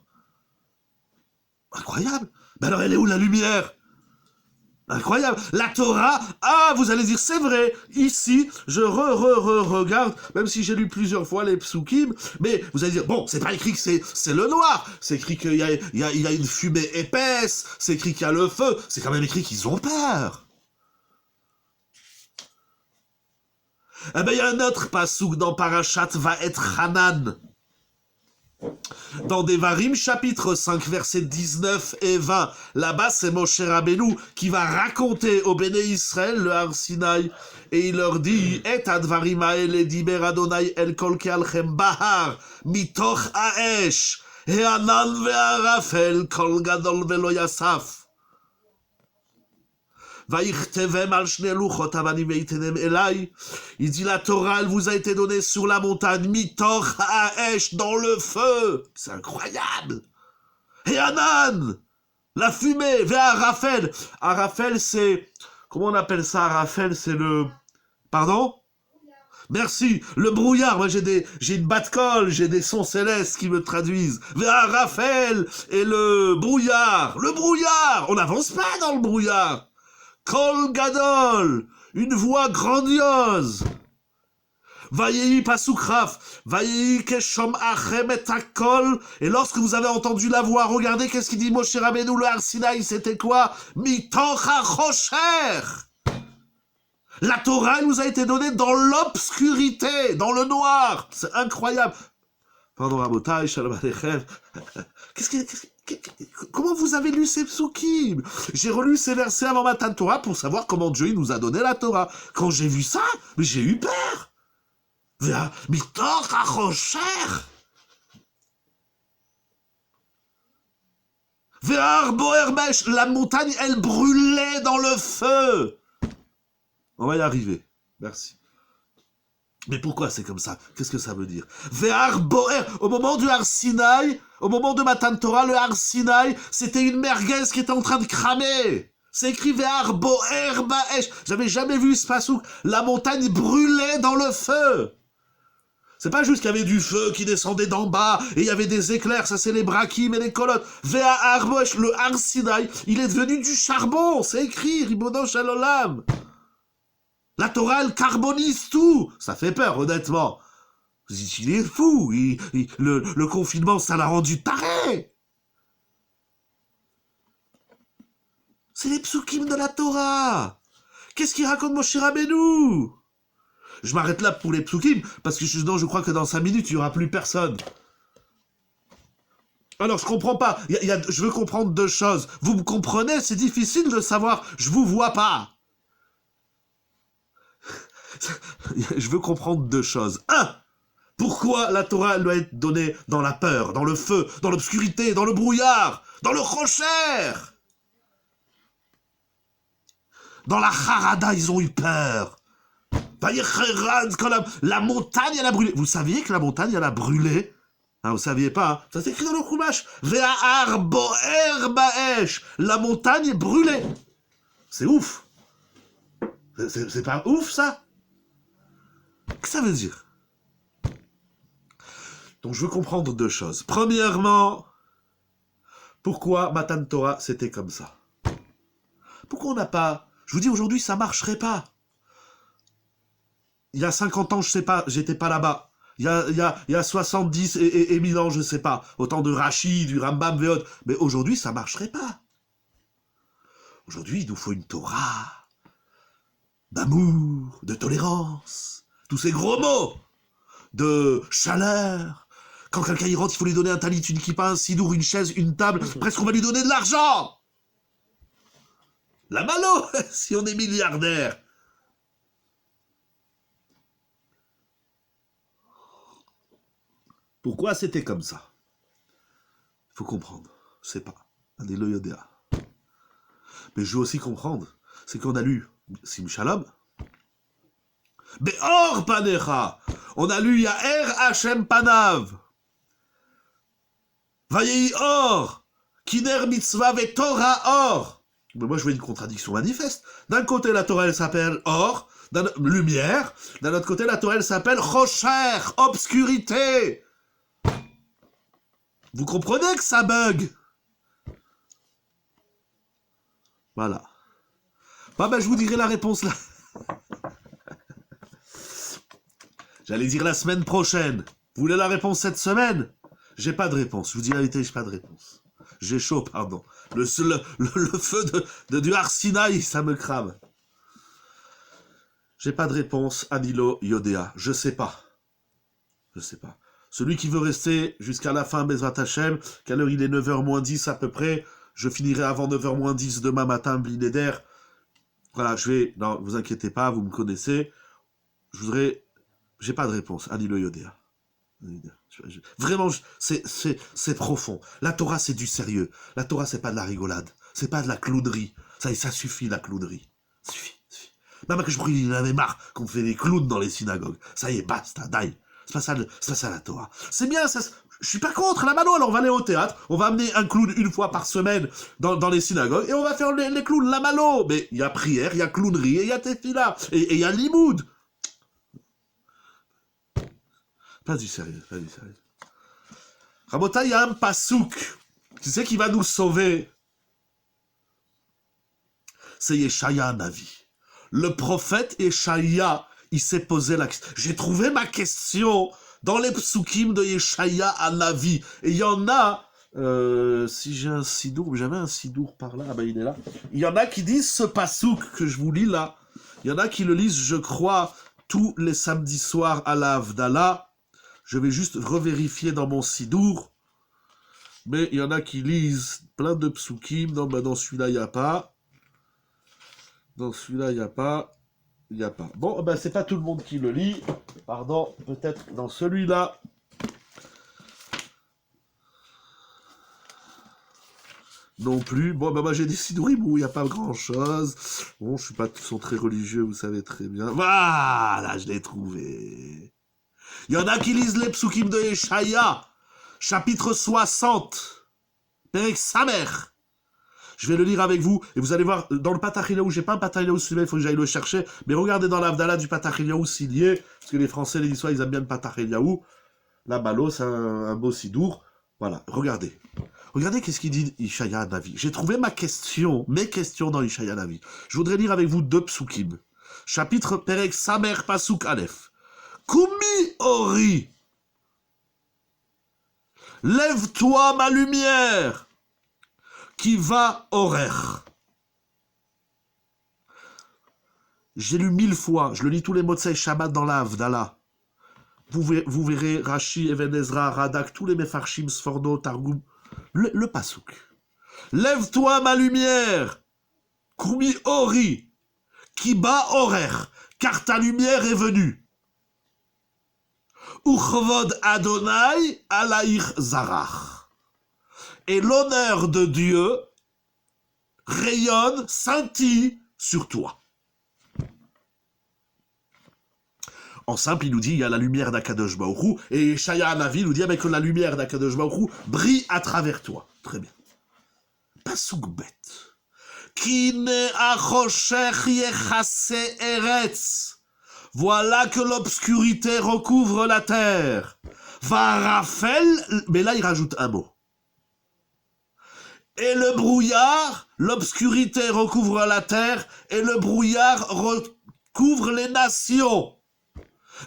Incroyable. Ben alors elle est où la lumière? Incroyable. La Torah, vous allez dire, c'est vrai, ici, je regarde, même si j'ai lu plusieurs fois les psukim, mais vous allez dire, bon, c'est pas écrit que c'est le noir, c'est écrit qu'il y a une fumée épaisse, c'est écrit qu'il y a le feu, c'est quand même écrit qu'ils ont peur. Eh ben, il y a un autre passouk dans Parashat va-être Hanan. Dans Devarim, chapitre 5, versets 19 et 20, là-bas, c'est Moshe Rabbeinu qui va raconter au Béné Israël le Har Sinaï, et il leur dit, Et advarim haele diber Adonai el kol kealchem bahar, mitoch haesh, he'anan ve'arafel kol gadol ve'lo yasaf. Il dit la Torah, elle vous a été donnée sur la montagne, mitor haesh, dans le feu. C'est incroyable. Et Anan, la fumée, vers Arafel. Arafel, c'est, comment on appelle ça? Arafel, c'est le, pardon? Merci, le brouillard. Moi, j'ai une batte-colle, j'ai des sons célestes qui me traduisent. Vers Raphaël et le brouillard. Le brouillard, on n'avance pas dans le brouillard. Kol Gadol, une voix grandiose. Vayehi Pasukraf, Vayehi Keshom Achem et Akol. Et lorsque vous avez entendu la voix, regardez qu'est-ce qu'il dit Moshe Rabbeinu, le Har Sinaï, c'était quoi? Mitoch HaChosher. La Torah elle nous a été donnée dans l'obscurité, dans le noir. C'est incroyable. Pardon, Rabotai, Shalom Aleichem. Comment vous avez lu ces psukim? J'ai relu ces versets avant Matan Torah pour savoir comment Dieu il nous a donné la Torah. Quand j'ai vu ça, mais j'ai eu peur. Mitoch HaChosher. Ve'ar boer besh, la montagne, elle brûlait dans le feu. On va y arriver. Merci. Mais pourquoi c'est comme ça? Qu'est-ce que ça veut dire? Ve'ar boer, au moment du Har Sinaï, au moment de Matan Torah, le Har Sinaï, c'était une merguez qui était en train de cramer. C'est écrit Ve'ar boer ba'esh. J'avais jamais vu ce passouk. La montagne brûlait dans le feu. C'est pas juste qu'il y avait du feu qui descendait d'en bas et il y avait des éclairs, ça c'est les brakim et les colonnes. Ve'ar boesh, le Har Sinaï, il est devenu du charbon. C'est écrit, Ribono Shel Olam. La Torah, elle carbonise tout. Ça fait peur, honnêtement. Il est fou. Le confinement, ça l'a rendu taré. C'est les psukim de la Torah. Qu'est-ce qu'il raconte Moshe Rabbeinu? Je m'arrête là pour les psukim, parce que sinon, je crois que dans 5 minutes, il n'y aura plus personne. Alors, je comprends pas. Je veux comprendre 2 choses. Vous me comprenez? C'est difficile de savoir. Je vous vois pas. Je veux comprendre 2 choses. 1. Pourquoi la Torah elle doit être donnée dans la peur, dans le feu, dans l'obscurité, dans le brouillard, dans le rocher? Dans la harada, ils ont eu peur. Quand la montagne, elle a brûlé. Vous saviez que la montagne, elle a brûlé? Vous saviez pas, hein? Ça s'écrit dans le Chumash. Ve'ar boer ba'esh. La montagne brûlée. C'est ouf. C'est pas ouf, ça? Qu'est-ce que ça veut dire? Donc je veux comprendre 2 choses. Premièrement, pourquoi Matan Torah c'était comme ça? Pourquoi on n'a pas... Je vous dis aujourd'hui ça marcherait pas. Il y a 50 ans je sais pas, j'étais pas là-bas. Il y a 70 et 1000 ans je sais pas. Autant de Rashi, du Rambam, Veod. Mais aujourd'hui ça marcherait pas. Aujourd'hui il nous faut une Torah d'amour, de tolérance. Tous ces gros mots de chaleur. Quand quelqu'un y rentre, il faut lui donner un talit, une kippa, un sidour, une chaise, une table. Presque on va lui donner de l'argent. La malo, si on est milliardaire. Pourquoi c'était comme ça? Il faut comprendre. Je sais pas. Mais je veux aussi comprendre. C'est qu'on a lu Sim Shalom. Be'or panecha. On a lu Ya'er Hashem panav. Vayehi or, kiner mitzvah ve Torah or. Mais moi je vois une contradiction manifeste. D'un côté la Torah elle s'appelle or, lumière, d'un autre côté la Torah elle s'appelle rocher, obscurité. Vous comprenez que ça bug? Voilà. Bah ben je vous dirai la réponse là. J'allais dire la semaine prochaine. Vous voulez la réponse cette semaine? J'ai pas de réponse. Je vous dis la vérité, j'ai pas de réponse. J'ai chaud, pardon. Le feu du Arsinaï, ça me crame. J'ai pas de réponse. Anilo Yodéa. Je sais pas. Je sais pas. Celui qui veut rester jusqu'à la fin, Bezrat Hashem, qu'à l'heure il est 9h moins 10 à peu près, je finirai avant 9h moins 10 demain matin, Blinéder. Voilà, je vais... Non, vous inquiétez pas, vous me connaissez. Je voudrais... J'ai pas de réponse. Anilo Yodéa. Vraiment, c'est profond. La Torah, c'est du sérieux. La Torah, c'est pas de la rigolade. C'est pas de la clownerie. Ça suffit, la clownerie. Ça suffit. Même que je brûle, il en avait marre qu'on fait des clowns dans les synagogues. Ça y est, basta, daï. C'est pas ça la Torah. C'est bien, ça... Je suis pas contre la mano, alors on va aller au théâtre, on va amener un clown une fois par semaine dans les synagogues, et on va faire les clowns, la mano. Mais il y a prière, il y a clownerie, et il y a tefila, et il y a limoud. Pas du sérieux. Rabota, il y a un pasouk. Tu sais qui va nous sauver? C'est Yeshaya Navi. Le prophète Yeshaya, il s'est posé la question. J'ai trouvé ma question dans les psukim de Yeshaya Navi. Et il y en a, si j'ai un sidour, j'avais un sidour par là, ah ben il est là. Il y en a qui disent ce pasouk que je vous lis là. Il y en a qui le lisent, je crois, tous les samedis soirs à la Havdalah. Je vais juste revérifier dans mon sidour. Mais il y en a qui lisent plein de psukim. Non, ben dans celui-là, il n'y a pas. Dans celui-là, il n'y a pas. Il n'y a pas. Bon, ben c'est pas tout le monde qui le lit. Pardon, peut-être dans celui-là. Non plus. Bon, ben moi j'ai des sidourim où il n'y a pas grand-chose. Bon, je suis pas tous sont très religieux, vous savez très bien. Voilà, je l'ai trouvé. Il y en a qui lisent les psukim de Yeshaya, chapitre 60, Perek Samer. Je vais le lire avec vous, et vous allez voir, dans le Patach-Eliyahu, j'ai pas un Patach-Eliyahu celui-là, il faut que j'aille le chercher, mais regardez dans l'Havdalah du Patach-Eliyahu s'il y est, parce que les Français, les Niçois, ils aiment bien le Patach-Eliyahu. La Malo, c'est un beau sidour. Voilà, regardez. Regardez qu'est-ce qu'il dit Yeshaya Navi. J'ai trouvé mes questions dans Yeshaya Navi. Je voudrais lire avec vous 2 psukim. Chapitre Perek Samer Pasuk Aleph. Kumi Ori, lève-toi ma lumière, qui va horaire. J'ai lu 1000 fois, je le lis tous les Motzei Shabbat dans la Havdalah. Vous verrez Rashi, Even Ezra, Radak, tous les Mefarshim, Sforno, Targum, le Pasouk. Lève-toi ma lumière, Kumi Ori, qui va horaire, car ta lumière est venue. Uchvod Adonai alaïch zarach. Et l'honneur de Dieu rayonne, scintille sur toi. En simple, il nous dit, il y a la lumière d'Akadosh Baruch Hu, et Yeshaya Navi nous dit que la lumière d'Akadosh Baruch Hu brille à travers toi. Très bien. Pasuk bet. Kine achoshech yechase eretz. Voilà que l'obscurité recouvre la terre. Varafel, mais là il rajoute un mot. Et le brouillard, l'obscurité recouvre la terre, et le brouillard recouvre les nations.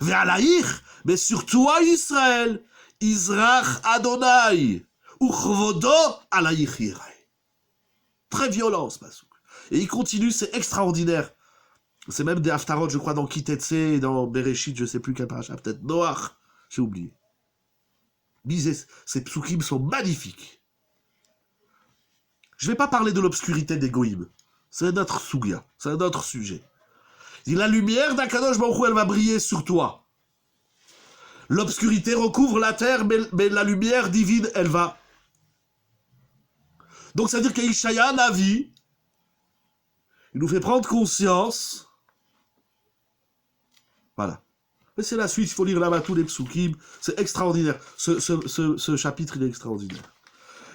Ve'alaïch, mais sur toi Israël, Izrach Adonai, uchvodo alaïch yirai. Très violent ce pasouk. Et il continue, c'est extraordinaire. C'est même des Haftarot, je crois, dans Kitetse et dans Bereshit, je sais plus quel paracha, peut-être Noach, j'ai oublié. Ces psukim sont magnifiques. Je vais pas parler de l'obscurité des Goïm. C'est notre sugia, c'est un autre sujet. Il dit, la lumière d'Akadosh Baruch Hu, elle va briller sur toi. L'obscurité recouvre la terre, mais la lumière divine, elle va. Donc ça veut dire qu'Yeshaya Navi, il nous fait prendre conscience. Voilà. Mais c'est la suite, il faut lire là-bas tous les psukim, c'est extraordinaire. Ce chapitre, il est extraordinaire.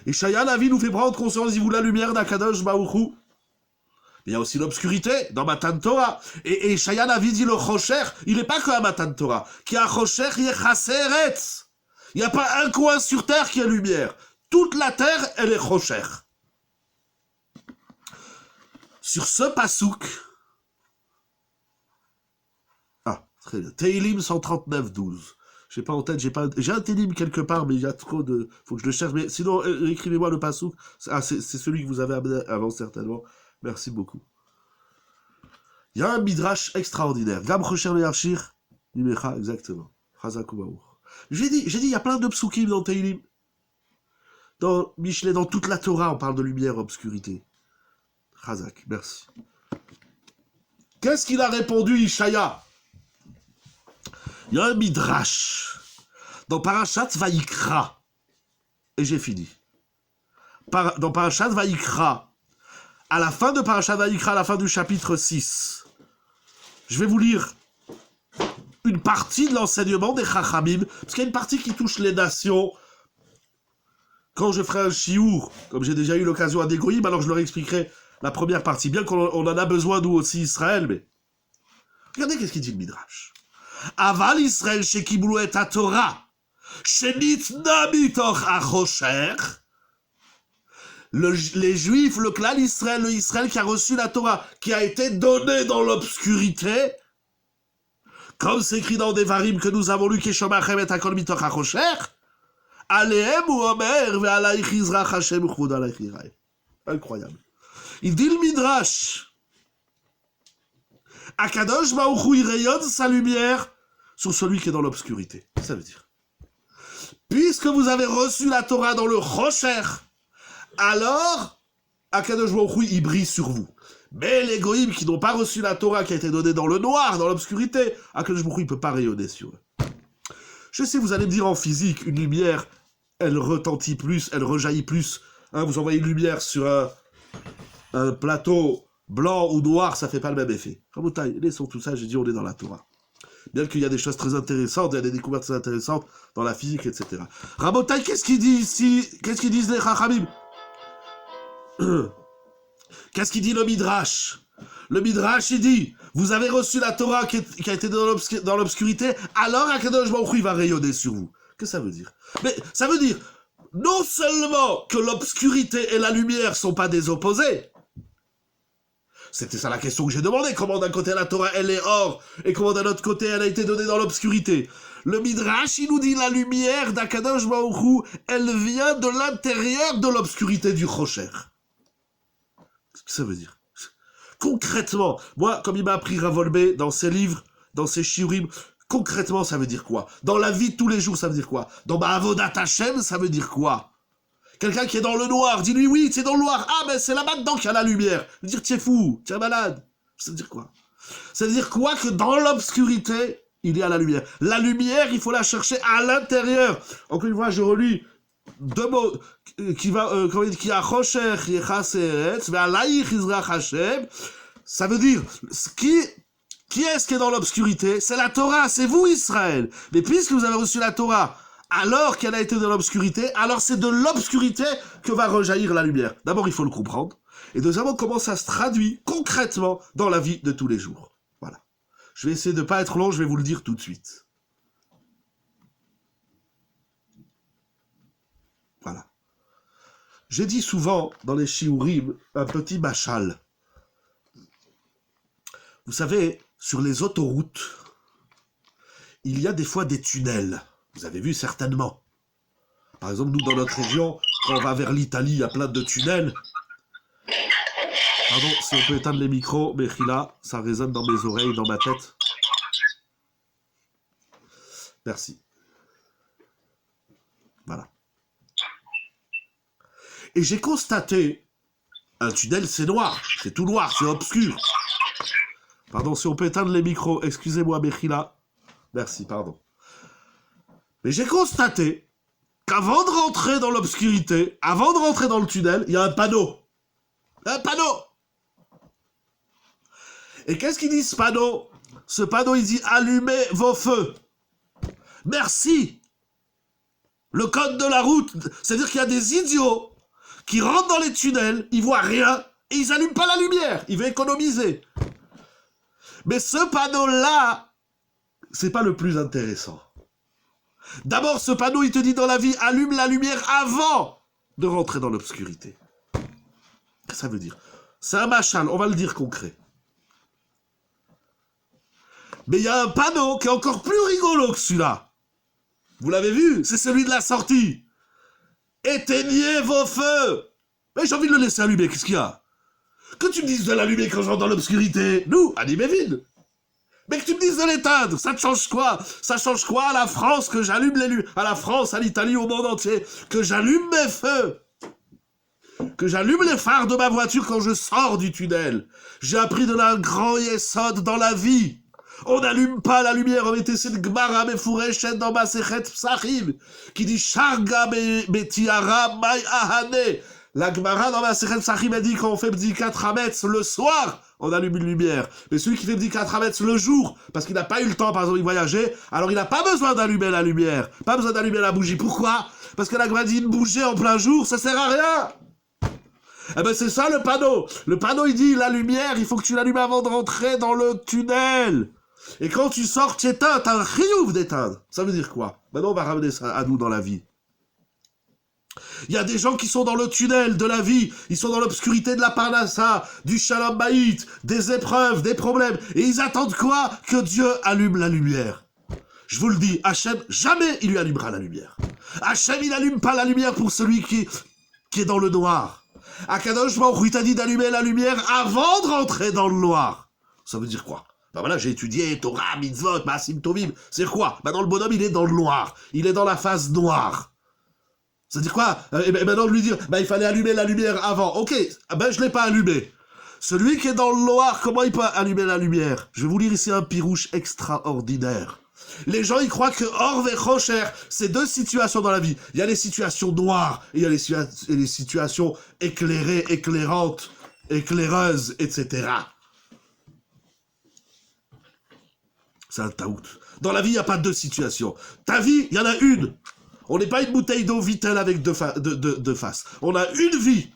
Et Shaya Navi nous fait prendre conscience, il vous la lumière d'Akadosh Baruch Hu. Il y a aussi l'obscurité dans Matan Torah. Et Shaya Navi dit le Chosher, il n'est pas que à Matan Torah. Qui a Chosher, il y a Chaseretz. Il n'y a pas un coin sur terre qui est lumière. Toute la terre, elle est Chosher. Sur ce pasouk, très bien. Teilim 139, 12. J'ai pas en tête, j'ai un Teilim quelque part, mais il y a trop de... Faut que je le cherche, mais sinon, écrivez-moi le pasouk. Ah, c'est celui que vous avez amené avant, certainement. Merci beaucoup. Il y a un midrash extraordinaire. Gam Chosher le Yarshir, Nimecha, exactement. Chazakubaour. J'ai dit, il y a plein de psukim dans Teilim. Dans Michelet, dans toute la Torah, on parle de lumière, obscurité. Chazak, merci. Qu'est-ce qu'il a répondu, Ishaya? Il y a un midrash dans Parashat Vayikra, et j'ai fini. Dans Parashat Vayikra, à la fin de Parashat Vayikra, à la fin du chapitre 6, je vais vous lire une partie de l'enseignement des Chachamim, parce qu'il y a une partie qui touche les nations. Quand je ferai un chiour, comme j'ai déjà eu l'occasion à des goïms, alors je leur expliquerai la première partie, bien qu'on en a besoin, nous aussi, Israël, mais... Regardez qu'est-ce qu'il dit le midrash. Aval Israël shekiblu et Torah, shenitna mitoch achosher. Les Juifs, le clan Israël, le Israël qui a reçu la Torah, qui a été donné dans l'obscurité, comme c'est écrit dans Devarim que nous avons lu, Keshomachem et Akol mitoch achosher, Alehem ou Omer, ve'alaich Yizrach Hashem uchvod alaich Yiraim. Incroyable. Il dit le midrash. Akadosh Baruch Hu, il rayonne sa lumière sur celui qui est dans l'obscurité. Ça veut dire. Puisque vous avez reçu la Torah dans le Chosher, alors Akadosh Baruch Hu, il brille sur vous. Mais les goïms qui n'ont pas reçu la Torah qui a été donnée dans le noir, dans l'obscurité, Akadosh Baruch Hu, il ne peut pas rayonner sur eux. Je sais, vous allez me dire en physique, une lumière, elle retentit plus, elle rejaillit plus. Hein, vous envoyez une lumière sur un plateau blanc ou noir, ça fait pas le même effet. Rabotai, laissons tout ça, j'ai dit on est dans la Torah. Bien qu'il y a des choses très intéressantes, il y a des découvertes très intéressantes dans la physique, etc. Rabotai, qu'est-ce qu'il dit ici? Qu'est-ce qu'ils disent les Chachamim? Qu'est-ce qu'il dit le Midrash? Le Midrash, il dit, vous avez reçu la Torah qui a été dans l'obscurité, alors Akadosh Baruch Hu, il va rayonner sur vous. Qu'est-ce que ça veut dire? Mais ça veut dire, non seulement que l'obscurité et la lumière sont pas des opposés. C'était ça la question que j'ai demandé. Comment d'un côté la Torah elle est or et comment d'un autre côté elle a été donnée dans l'obscurité. Le Midrash il nous dit la lumière d'Akadosh Baruch Hu, elle vient de l'intérieur de l'obscurité du Chosher. Qu'est-ce que ça veut dire? Concrètement, moi comme il m'a appris Ravolbé dans ses livres, dans ses shiurim, concrètement ça veut dire quoi? Dans la vie de tous les jours ça veut dire quoi? Dans ma Avodat Hashem ça veut dire quoi? Quelqu'un qui est dans le noir, dis-lui oui, c'est dans le noir. Ah, mais c'est là-bas dedans qu'il y a la lumière. Je veux dire, tu es fou, tu es malade. Ça veut dire quoi? Ça veut dire quoi que dans l'obscurité, il y a la lumière. La lumière, il faut la chercher à l'intérieur. Encore une fois, je relis deux mots qui a Chosher, qui est Chaseretz, mais Alaïch Yizrach Hashem. Ça veut dire, qui est-ce qui est dans l'obscurité? C'est la Torah, c'est vous, Israël. Mais puisque vous avez reçu la Torah, alors qu'elle a été dans l'obscurité, alors c'est de l'obscurité que va rejaillir la lumière. D'abord, il faut le comprendre. Et deuxièmement, comment ça se traduit concrètement dans la vie de tous les jours. Voilà. Je vais essayer de ne pas être long, je vais vous le dire tout de suite. Voilà. J'ai dit souvent dans les shiurim un petit machal. Vous savez, sur les autoroutes, il y a des fois des tunnels. Vous avez vu certainement. Par exemple, nous, dans notre région, quand on va vers l'Italie, il y a plein de tunnels. Pardon, si on peut éteindre les micros, Mechila, ça résonne dans mes oreilles, dans ma tête. Merci. Voilà. Et j'ai constaté, un tunnel, c'est noir. C'est tout noir, c'est obscur. Pardon, si on peut éteindre les micros. Excusez-moi, Mechila. Merci, pardon. Mais j'ai constaté qu'avant de rentrer dans l'obscurité, avant de rentrer dans le tunnel, il y a un panneau. Un panneau. Et qu'est-ce qu'il dit ce panneau? Ce panneau, il dit « Allumez vos feux ». Merci. Le code de la route, c'est-à-dire qu'il y a des idiots qui rentrent dans les tunnels, ils voient rien, et ils allument pas la lumière. Ils veulent économiser. Mais ce panneau-là, c'est pas le plus intéressant. D'abord, ce panneau, il te dit dans la vie, allume la lumière avant de rentrer dans l'obscurité. Ça veut dire, c'est un machal, on va le dire concret. Mais il y a un panneau qui est encore plus rigolo que celui-là. Vous l'avez vu? C'est celui de la sortie. Éteignez vos feux. Mais j'ai envie de le laisser allumer, qu'est-ce qu'il y a? Que tu me dises de l'allumer quand je rentre dans l'obscurité, nous, animez vide. Mais que tu me dises de l'éteindre, ça te change quoi? Ça change quoi à la France que j'allume les lumières? À la France, à l'Italie, au monde entier, que j'allume mes feux? Que j'allume les phares de ma voiture quand je sors du tunnel? J'ai appris de la grand yesod dans la vie. On n'allume pas la lumière, on mettait cette gmara mefureshet dans ma sechet psachim, qui dit Sharga betiara mai ahane. La gmara dans ma sechet psachim a dit quand on fait bdikat hametz le soir, on allume une lumière. Mais celui qui fait bdikat hametz le jour, parce qu'il n'a pas eu le temps, par exemple, il voyageait, alors il n'a pas besoin d'allumer la lumière, pas besoin d'allumer la bougie. Pourquoi? Parce que la gmara dit une bougie en plein jour, ça sert à rien. Eh ben c'est ça le panneau. Le panneau il dit la lumière, il faut que tu l'allumes avant de rentrer dans le tunnel. Et quand tu sors, tu éteins, t'as un chiyuv d'éteindre. Ça veut dire quoi? Maintenant, on va ramener ça à nous dans la vie. Il y a des gens qui sont dans le tunnel de la vie, ils sont dans l'obscurité de la parnassa, du shalom baït, des épreuves, des problèmes, et ils attendent quoi? Que Dieu allume la lumière. Je vous le dis, Hachem, jamais il lui allumera la lumière. Hachem, il n'allume pas la lumière pour celui qui est dans le noir. Akadosh Baruch Hu, il t'a dit d'allumer la lumière avant de rentrer dans le noir. Ça veut dire quoi? Ben voilà, j'ai étudié Torah, Mitzvot, Maasim Tovim. C'est quoi? Maintenant, le bonhomme, il est dans le noir. Il est dans la phase noire. Ça veut dire quoi? Et maintenant, lui dire, il fallait allumer la lumière avant. Ok, je l'ai pas allumé. Celui qui est dans le noir, comment il peut allumer la lumière? Je vais vous lire ici un pirouche extraordinaire. Les gens, ils croient que Or et Rocher, c'est deux situations dans la vie. Il y a les situations noires, et il y a les situations éclairées, éclairantes, éclaireuses, etc. C'est un taout. Dans la vie, il n'y a pas deux situations. Ta vie, il y en a une. On n'est pas une bouteille d'eau Vittel avec deux faces. On a une vie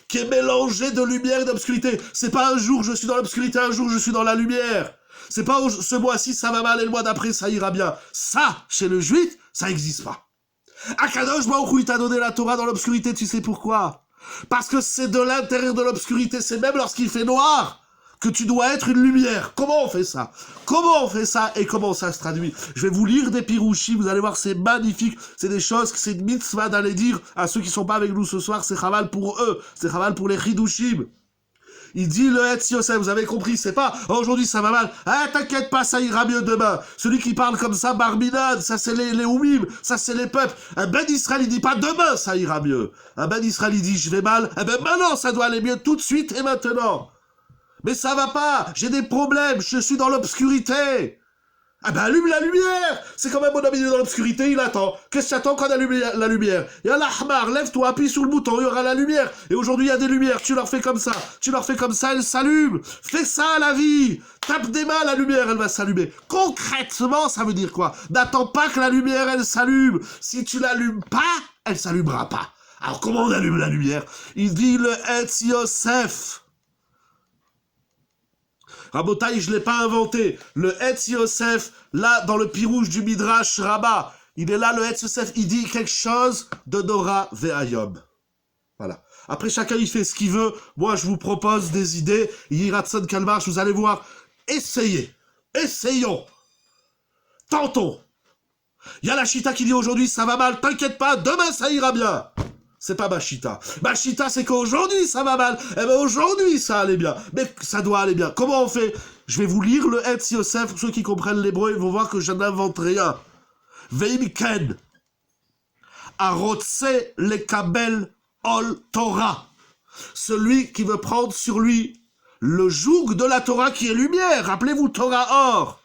qui est mélangée de lumière et d'obscurité. C'est pas un jour je suis dans l'obscurité, un jour je suis dans la lumière. C'est pas ce mois-ci ça va mal et le mois d'après ça ira bien. Ça, chez le juif, ça n'existe pas. Akadosh Baruch Hu, il t'a donné la Torah dans l'obscurité, tu sais pourquoi? Parce que c'est de l'intérieur de l'obscurité, c'est même lorsqu'il fait noir que tu dois être une lumière. Comment on fait ça? Comment on fait ça et comment ça se traduit? Je vais vous lire des pirouchis, vous allez voir, c'est magnifique. C'est des choses que c'est une mitzvah d'aller dire à ceux qui sont pas avec nous ce soir, c'est chaval pour eux, c'est chaval pour les chidushim. Il dit le Etz Yosef, vous avez compris, c'est pas oh, aujourd'hui ça va mal, ah t'inquiète pas, ça ira mieux demain. Celui qui parle comme ça, Barminade, ça c'est les Oumim, ça c'est les peuples. Un Ben Israël il dit pas demain ça ira mieux. Un Ben Israël il dit je vais mal, eh ben maintenant ça doit aller mieux tout de suite et maintenant. Mais ça va pas, j'ai des problèmes, je suis dans l'obscurité. Ah ben allume la lumière. C'est comme un bonhomme, il est dans l'obscurité, il attend. Qu'est-ce que tu attends quand on allume la lumière? Il y a l'ahmar, lève-toi, appuie sur le bouton, il y aura la lumière. Et aujourd'hui il y a des lumières, tu leur fais comme ça, elles s'allument. Fais ça la vie. Tape des mains, la lumière, elle va s'allumer. Concrètement, ça veut dire quoi? N'attends pas que la lumière, elle s'allume. Si tu l'allumes pas, elle s'allumera pas. Alors comment on allume la lumière? Il dit le Etz Yosef. Rabotaï, je ne l'ai pas inventé. Le Etz Yosef, là, dans le pirouge du Midrash Rabbah, il est là, le Etz Yosef, il dit quelque chose de Dora Ve'ayom. Voilà. Après, chacun, il fait ce qu'il veut. Moi, je vous propose des idées. Yiratson Kalmarch, vous allez voir. Essayez. Essayons. Tentons. Il y a la Chita qui dit aujourd'hui, ça va mal. T'inquiète pas, demain, ça ira bien. C'est pas Machita. Machita, c'est qu'aujourd'hui, ça va mal. Eh ben, aujourd'hui, ça allait bien. Mais ça doit aller bien. Comment on fait? Je vais vous lire le Etz Yosef. Pour ceux qui comprennent l'hébreu, ils vont voir que je n'invente rien. Veimken. Arotse lekabel ol Torah. Celui qui veut prendre sur lui le joug de la Torah qui est lumière. Rappelez-vous Torah or.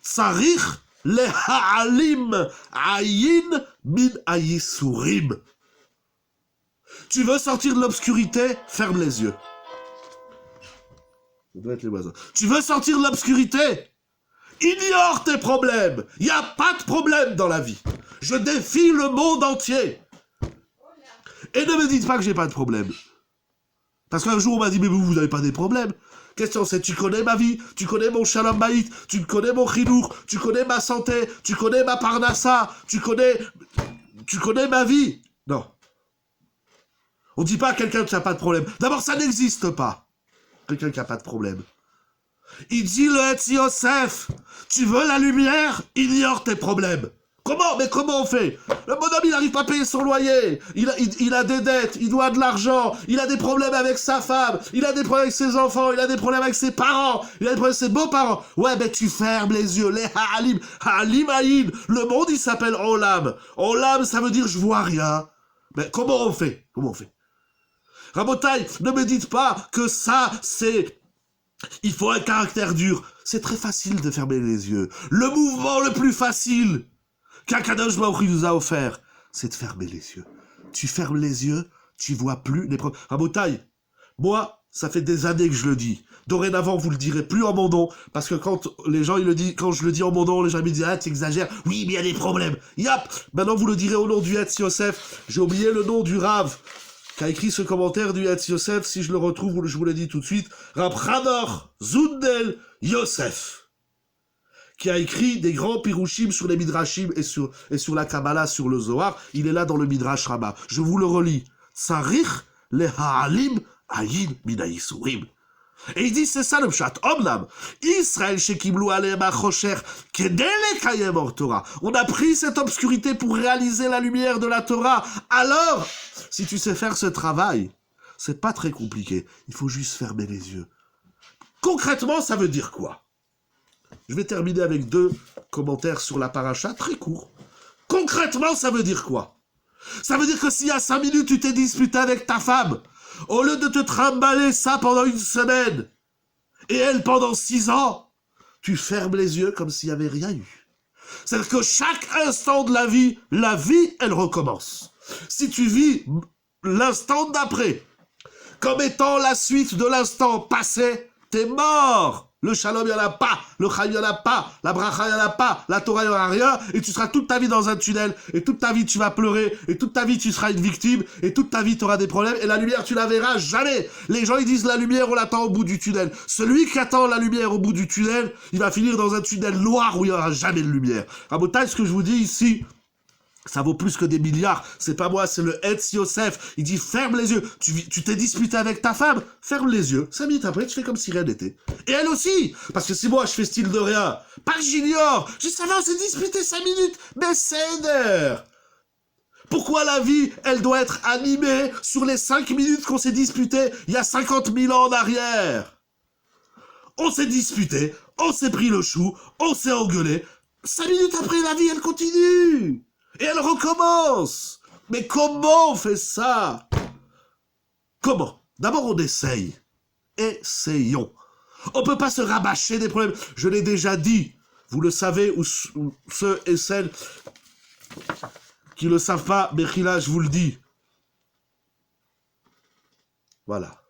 Tsarich leha'alim ayin min ayisurim. Tu veux sortir de l'obscurité? Ferme les yeux. Ça doit être les voisins. Tu veux sortir de l'obscurité? Ignore tes problèmes. Il n'y a pas de problème dans la vie. Je défie le monde entier. Et ne me dites pas que j'ai pas de problème. Parce qu'un jour, on m'a dit, mais vous n'avez pas des problèmes. Question, c'est tu connais ma vie, tu connais mon shalom baït, tu connais mon chinour, tu connais ma santé, tu connais ma parnassa, tu connais ma vie. Non. On dit pas à quelqu'un qui n'a pas de problème. D'abord, ça n'existe pas. Quelqu'un qui n'a pas de problème. Il dit le Etz Yosef, tu veux la lumière, ignore tes problèmes. Comment? Mais comment on fait? Le bonhomme, il n'arrive pas à payer son loyer. Il a des dettes, il doit de l'argent, il a des problèmes avec sa femme, il a des problèmes avec ses enfants, il a des problèmes avec ses parents, il a des problèmes avec ses beaux-parents. Ouais, mais tu fermes les yeux, les ha'alim, ha'alim aïn. Le monde, il s'appelle Olam. Olam, ça veut dire je vois rien. Mais comment on fait? Comment on fait? Rabotai, ne me dites pas que ça, c'est... Il faut un caractère dur. C'est très facile de fermer les yeux. Le mouvement le plus facile qu'Akadosh Baruch Hu nous a offert, c'est de fermer les yeux. Tu fermes les yeux, tu vois plus les problèmes. Rabotai, moi, ça fait des années que je le dis. Dorénavant, vous le direz plus en mon nom, parce que quand les gens, quand je le dis en mon nom, les gens me disent, ah, tu exagères. Oui, mais il y a des problèmes. Yap! Maintenant, vous le direz au nom du Etz Yosef. J'ai oublié le nom du Rav qui a écrit ce commentaire du Etz Yosef. Si je le retrouve, je vous le dis tout de suite. Rav Hanor Zundel Yosef, qui a écrit des grands pirouchim sur les midrashim et sur la Kabbalah, sur le Zohar. Il est là dans le Midrash Rabbah. Je vous le relis. Tsarich le ha'alim ayin mina yisurim. Et il dit, c'est ça le pshat. Omnam, Israël shekimlu aleim hachosher kedei lekayem or Torah. On a pris cette obscurité pour réaliser la lumière de la Torah. Alors, si tu sais faire ce travail, c'est pas très compliqué. Il faut juste fermer les yeux. Concrètement, ça veut dire quoi? Je vais terminer avec 2 commentaires sur la paracha, très courts. Concrètement, ça veut dire quoi? Ça veut dire que s'il y a 5 minutes, tu t'es disputé avec ta femme, au lieu de te trimballer ça pendant 1 semaine, et elle pendant 6 ans, tu fermes les yeux comme s'il n'y avait rien eu. C'est-à-dire que chaque instant de la vie, elle recommence. Si tu vis l'instant d'après comme étant la suite de l'instant passé, t'es mort. Le shalom, il n'y en a pas. Le chayim, il n'y en a pas. La bracha, il n'y en a pas. La Torah, il n'y en a rien. Et tu seras toute ta vie dans un tunnel. Et toute ta vie, tu vas pleurer. Et toute ta vie, tu seras une victime. Et toute ta vie, tu auras des problèmes. Et la lumière, tu la verras jamais. Les gens, ils disent la lumière, on l'attend au bout du tunnel. Celui qui attend la lumière au bout du tunnel, il va finir dans un tunnel noir où il n'y aura jamais de lumière. Rabotai, ce que je vous dis ici, ça vaut plus que des milliards. C'est pas moi, c'est le Etz Yosef. Il dit, ferme les yeux. Tu t'es disputé avec ta femme, ferme les yeux. 5 minutes après, tu fais comme si rien n'était. Et elle aussi. Parce que si moi, je fais style de rien, pas que j'ignore. Je savais, on s'est disputé 5 minutes. Mais c'est une heure. Pourquoi la vie, elle doit être animée sur les 5 minutes qu'on s'est disputé il y a 50 000 ans en arrière? On s'est disputé, on s'est pris le chou, on s'est engueulé. 5 minutes après, la vie, elle continue. Et elle recommence. Mais comment on fait ça? Comment? D'abord, on essaye. Essayons. On peut pas se rabâcher des problèmes. Je l'ai déjà dit. Vous le savez, ou ceux et celles qui le savent pas, mais là, je vous le dis. Voilà.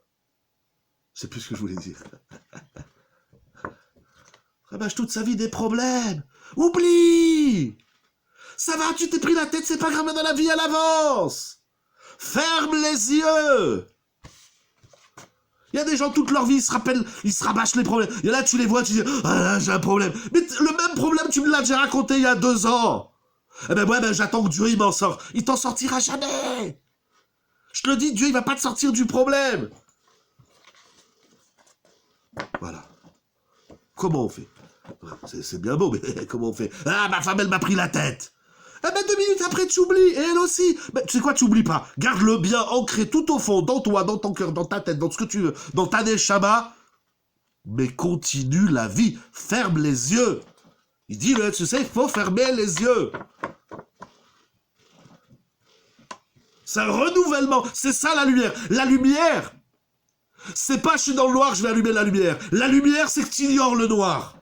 C'est plus ce que je voulais dire. Rabâche toute sa vie des problèmes. Oublie! Ça va, tu t'es pris la tête, c'est pas grave, dans la vie, elle avance. Ferme les yeux. Il y a des gens, toute leur vie, ils se rabâchent les problèmes. Et là, tu les vois, tu dis, ah là, j'ai un problème. Mais le même problème, tu me l'as déjà raconté il y a 2 ans. Eh ben, ouais, j'attends que Dieu, il m'en sort. Il t'en sortira jamais. Je te le dis, Dieu, il va pas te sortir du problème. Voilà. Comment on fait? C'est bien beau, mais comment on fait? Ah, ma femme, elle m'a pris la tête. Eh ben 2 minutes après, tu oublies, et elle aussi. Mais tu sais quoi, tu oublies pas. Garde-le bien ancré tout au fond, dans toi, dans ton cœur, dans ta tête, dans ce que tu veux, dans ta neshama. Mais continue la vie. Ferme les yeux. Il dit, tu sais, il faut fermer les yeux. C'est un renouvellement. C'est ça la lumière. La lumière, c'est pas je suis dans le noir, je vais allumer la lumière. La lumière, c'est que tu ignores le noir.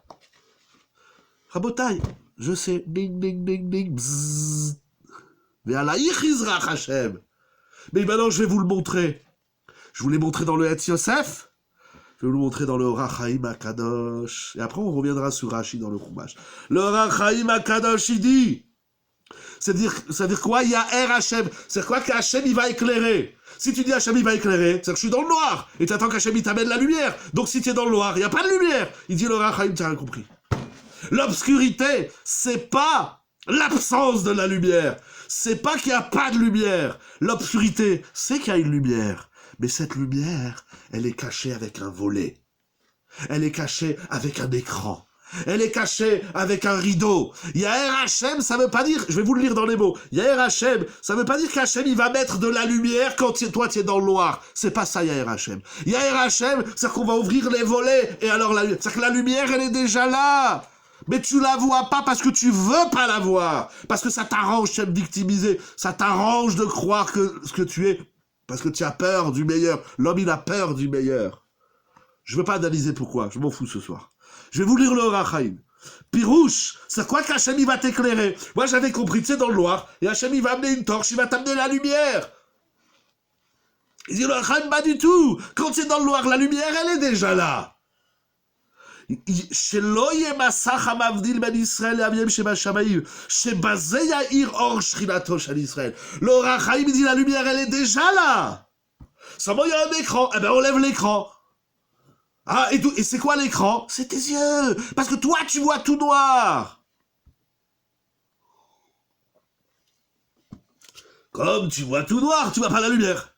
Rabotai, je sais, ding, ding, ding, ding, bzzz. Mais Allah Yechizrach Hashem. Mais maintenant, je vais vous le montrer. Je vous l'ai montré dans le Etz Yosef. Je vais vous le montrer dans le Orach Chaim HaKadosh. Et après, on reviendra sur Rashi dans le Chumash. Le Orach Chaim HaKadosh, il dit, C'est-à-dire quoi? Il y a R Hachem. C'est quoi qu'Hachem il va éclairer? Si tu dis Hachem il va éclairer, c'est que je suis dans le noir. Et t'attends qu'Hachem il t'amène la lumière. Donc si tu es dans le noir, il n'y a pas de lumière. Il dit le Rachaim, tu as rien compris. L'obscurité, c'est pas l'absence de la lumière. C'est pas qu'il n'y a pas de lumière. L'obscurité, c'est qu'il y a une lumière. Mais cette lumière, elle est cachée avec un volet. Elle est cachée avec un écran. Elle est cachée avec un rideau. Yaher Hachem, ça veut pas dire, je vais vous le lire dans les mots. Yaher Hachem, ça veut pas dire qu'Hachem il va mettre de la lumière quand toi tu es dans le noir. C'est pas ça Yaher Hachem. Yaher Hachem, c'est qu'on va ouvrir les volets et alors c'est que la lumière elle est déjà là. Mais tu la vois pas parce que tu veux pas la voir. Parce que ça t'arrange de te victimiser. Ça t'arrange de croire que ce que tu es. Parce que tu as peur du meilleur. L'homme il a peur du meilleur. Je veux pas analyser pourquoi. Je m'en fous ce soir. Je vais vous lire le Rachaim. Pirouche, c'est quoi qu'Hachem il va t'éclairer? Moi j'avais compris, tu sais, dans le noir, et Hachem il va amener une torche, il va t'amener la lumière. Il dit le Rachaim, pas du tout. Quand tu es dans le noir, la lumière elle est déjà là. שלא יהיה מסך המבדיל בין ישראל לאביהם שבשמיים, שבזה יאיר אור שכינתו של ישראל. Le Rachaim il dit la lumière elle est déjà là. Seulement il y a un écran, eh ben on lève l'écran. Ah, et c'est quoi l'écran? C'est tes yeux. Parce que toi, tu vois tout noir. Comme tu vois tout noir, tu vois pas la lumière.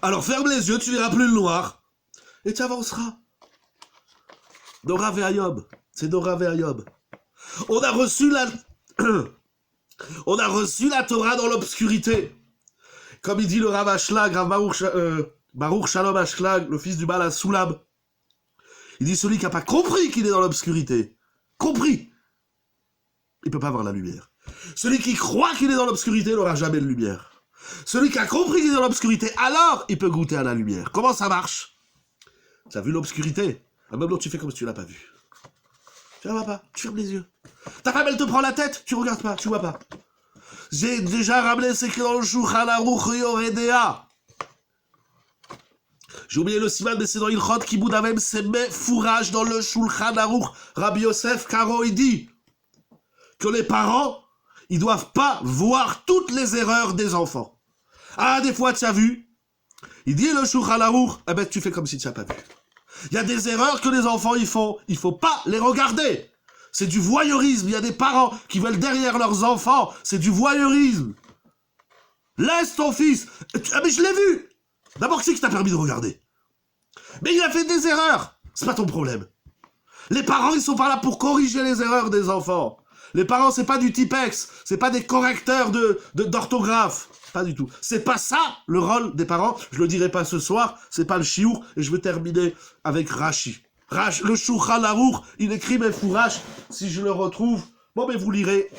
Alors ferme les yeux, tu verras plus le noir. Et tu avanceras. Dora Ve'ayob. C'est Dora Ve'ayob. On a reçu la Torah dans l'obscurité. Comme il dit le Rav Ashlag, Baruch Shalom Ashlag, le fils du Baal HaSulam. Il dit celui qui n'a pas compris qu'il est dans l'obscurité. Compris. Il peut pas voir la lumière. Celui qui croit qu'il est dans l'obscurité n'aura jamais de lumière. Celui qui a compris qu'il est dans l'obscurité, alors il peut goûter à la lumière. Comment ça marche? Tu as vu l'obscurité? Même l'autre, tu fais comme si tu l'as pas vu. Tu la vois pas, tu fermes les yeux. Ta femme, elle te prend la tête, tu regardes pas, tu vois pas. J'ai déjà ramené, c'est écrit dans le Shulchan Aruch Yoredea. J'ai oublié le siman, mais c'est dans Ilchot Kibud Avem, c'est fourrage dans le Shulchan Aruch. Rabbi Yosef Karo, il dit que les parents, ils doivent pas voir toutes les erreurs des enfants. Ah, des fois, tu as vu. Il dit le Shulchan Aruch, eh ben, tu fais comme si tu n'as pas vu. Il y a des erreurs que les enfants, ils font. Il faut pas les regarder. C'est du voyeurisme. Il y a des parents qui veulent derrière leurs enfants. C'est du voyeurisme. Laisse ton fils. Ah, mais je l'ai vu. D'abord, c'est qui t'a permis de regarder. Mais il a fait des erreurs. C'est pas ton problème. Les parents, ils sont pas là pour corriger les erreurs des enfants. Les parents, c'est pas du typex. C'est pas des correcteurs d'orthographe. Pas du tout. C'est pas ça, le rôle des parents. Je le dirai pas ce soir. C'est pas le chiour. Et je vais terminer avec Rashi. Le Shulchan Aruch, il écrit Mefourash. Si je le retrouve, bon, mais vous lirez.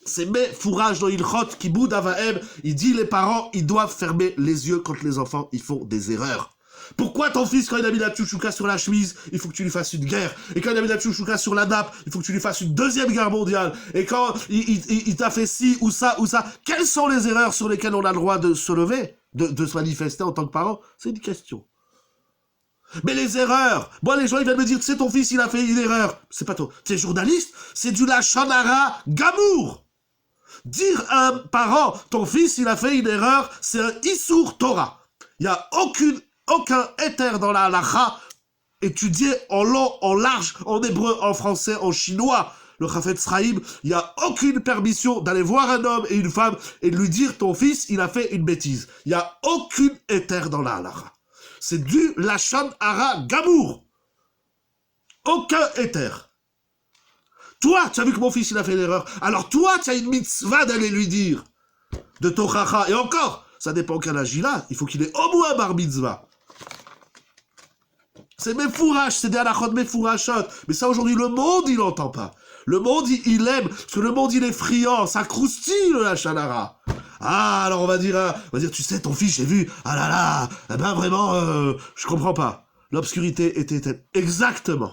C'est Mefourash dans Ilchot Kibud Avaem. Il dit les parents, ils doivent fermer les yeux quand les enfants, ils font des erreurs. Pourquoi ton fils, quand il a mis la tchouchouka sur la chemise, il faut que tu lui fasses une guerre? Et quand il a mis la tchouchouka sur la nappe, il faut que tu lui fasses une deuxième guerre mondiale? Et quand il t'a fait ci ou ça, quelles sont les erreurs sur lesquelles on a le droit de se lever, de se manifester en tant que parent? C'est une question. Mais les erreurs, moi les gens ils viennent me dire, tu sais, ton fils il a fait une erreur. C'est pas toi, tu es journaliste, c'est du lachon hara gamour. Dire à un parent, ton fils il a fait une erreur, c'est un Issour Torah. Il n'y a aucun éther dans la halacha, étudié en long, en large, en hébreu, en français, en chinois. Le Chafetz Chaim, il n'y a aucune permission d'aller voir un homme et une femme et de lui dire, ton fils il a fait une bêtise. Il n'y a aucune éther dans la halacha. C'est du lachon hara gamour. Aucun éther. Toi, tu as vu que mon fils il a fait l'erreur. Alors toi, tu as une mitzvah d'aller lui dire. De tochacha. Et encore, ça dépend quel âge il a. Il faut qu'il ait au moins bar mitzvah. C'est Mefourash, c'est des halachot Mefourashot. Mais ça, aujourd'hui, le monde, il n'entend pas. Le monde, il aime, parce que le monde, il est friand, ça croustille, le lachon hara. Ah, alors on va dire, tu sais, ton fils, j'ai vu, ah là là, eh ben vraiment, je comprends pas. L'obscurité était telle. Exactement.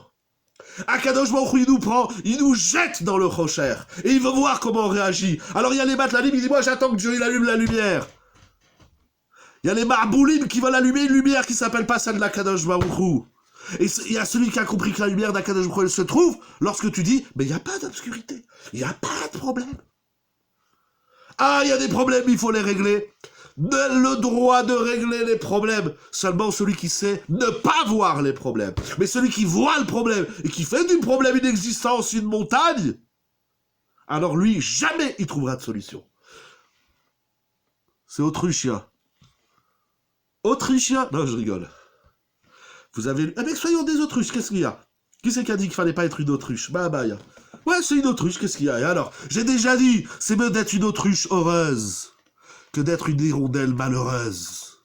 Akadosh Baruch Hu, il nous prend, il nous jette dans le rocher, et il veut voir comment on réagit. Alors il y a les matlanim, il dit, moi j'attends que Dieu il allume la lumière. Il y a les marboulim qui veulent allumer une lumière qui s'appelle pas celle de l'Akadosh Baruch Hu. Et il y a celui qui a compris que la lumière d'Akadosh Baruch Hu se trouve lorsque tu dis, mais il n'y a pas d'obscurité, il n'y a pas de problème. Ah, il y a des problèmes, il faut les régler. Le droit de régler les problèmes, seulement celui qui sait ne pas voir les problèmes. Mais celui qui voit le problème et qui fait du problème une existence, une montagne, alors lui, jamais il trouvera de solution. C'est autrichien. Autrichien? Non, je rigole. Vous avez lu... Ah mais soyons des autruches, qu'est-ce qu'il y a? Qui c'est qui a dit qu'il fallait pas être une autruche? Bah, ouais, c'est une autruche, qu'est-ce qu'il y a? Et alors, j'ai déjà dit, c'est mieux d'être une autruche heureuse que d'être une hirondelle malheureuse.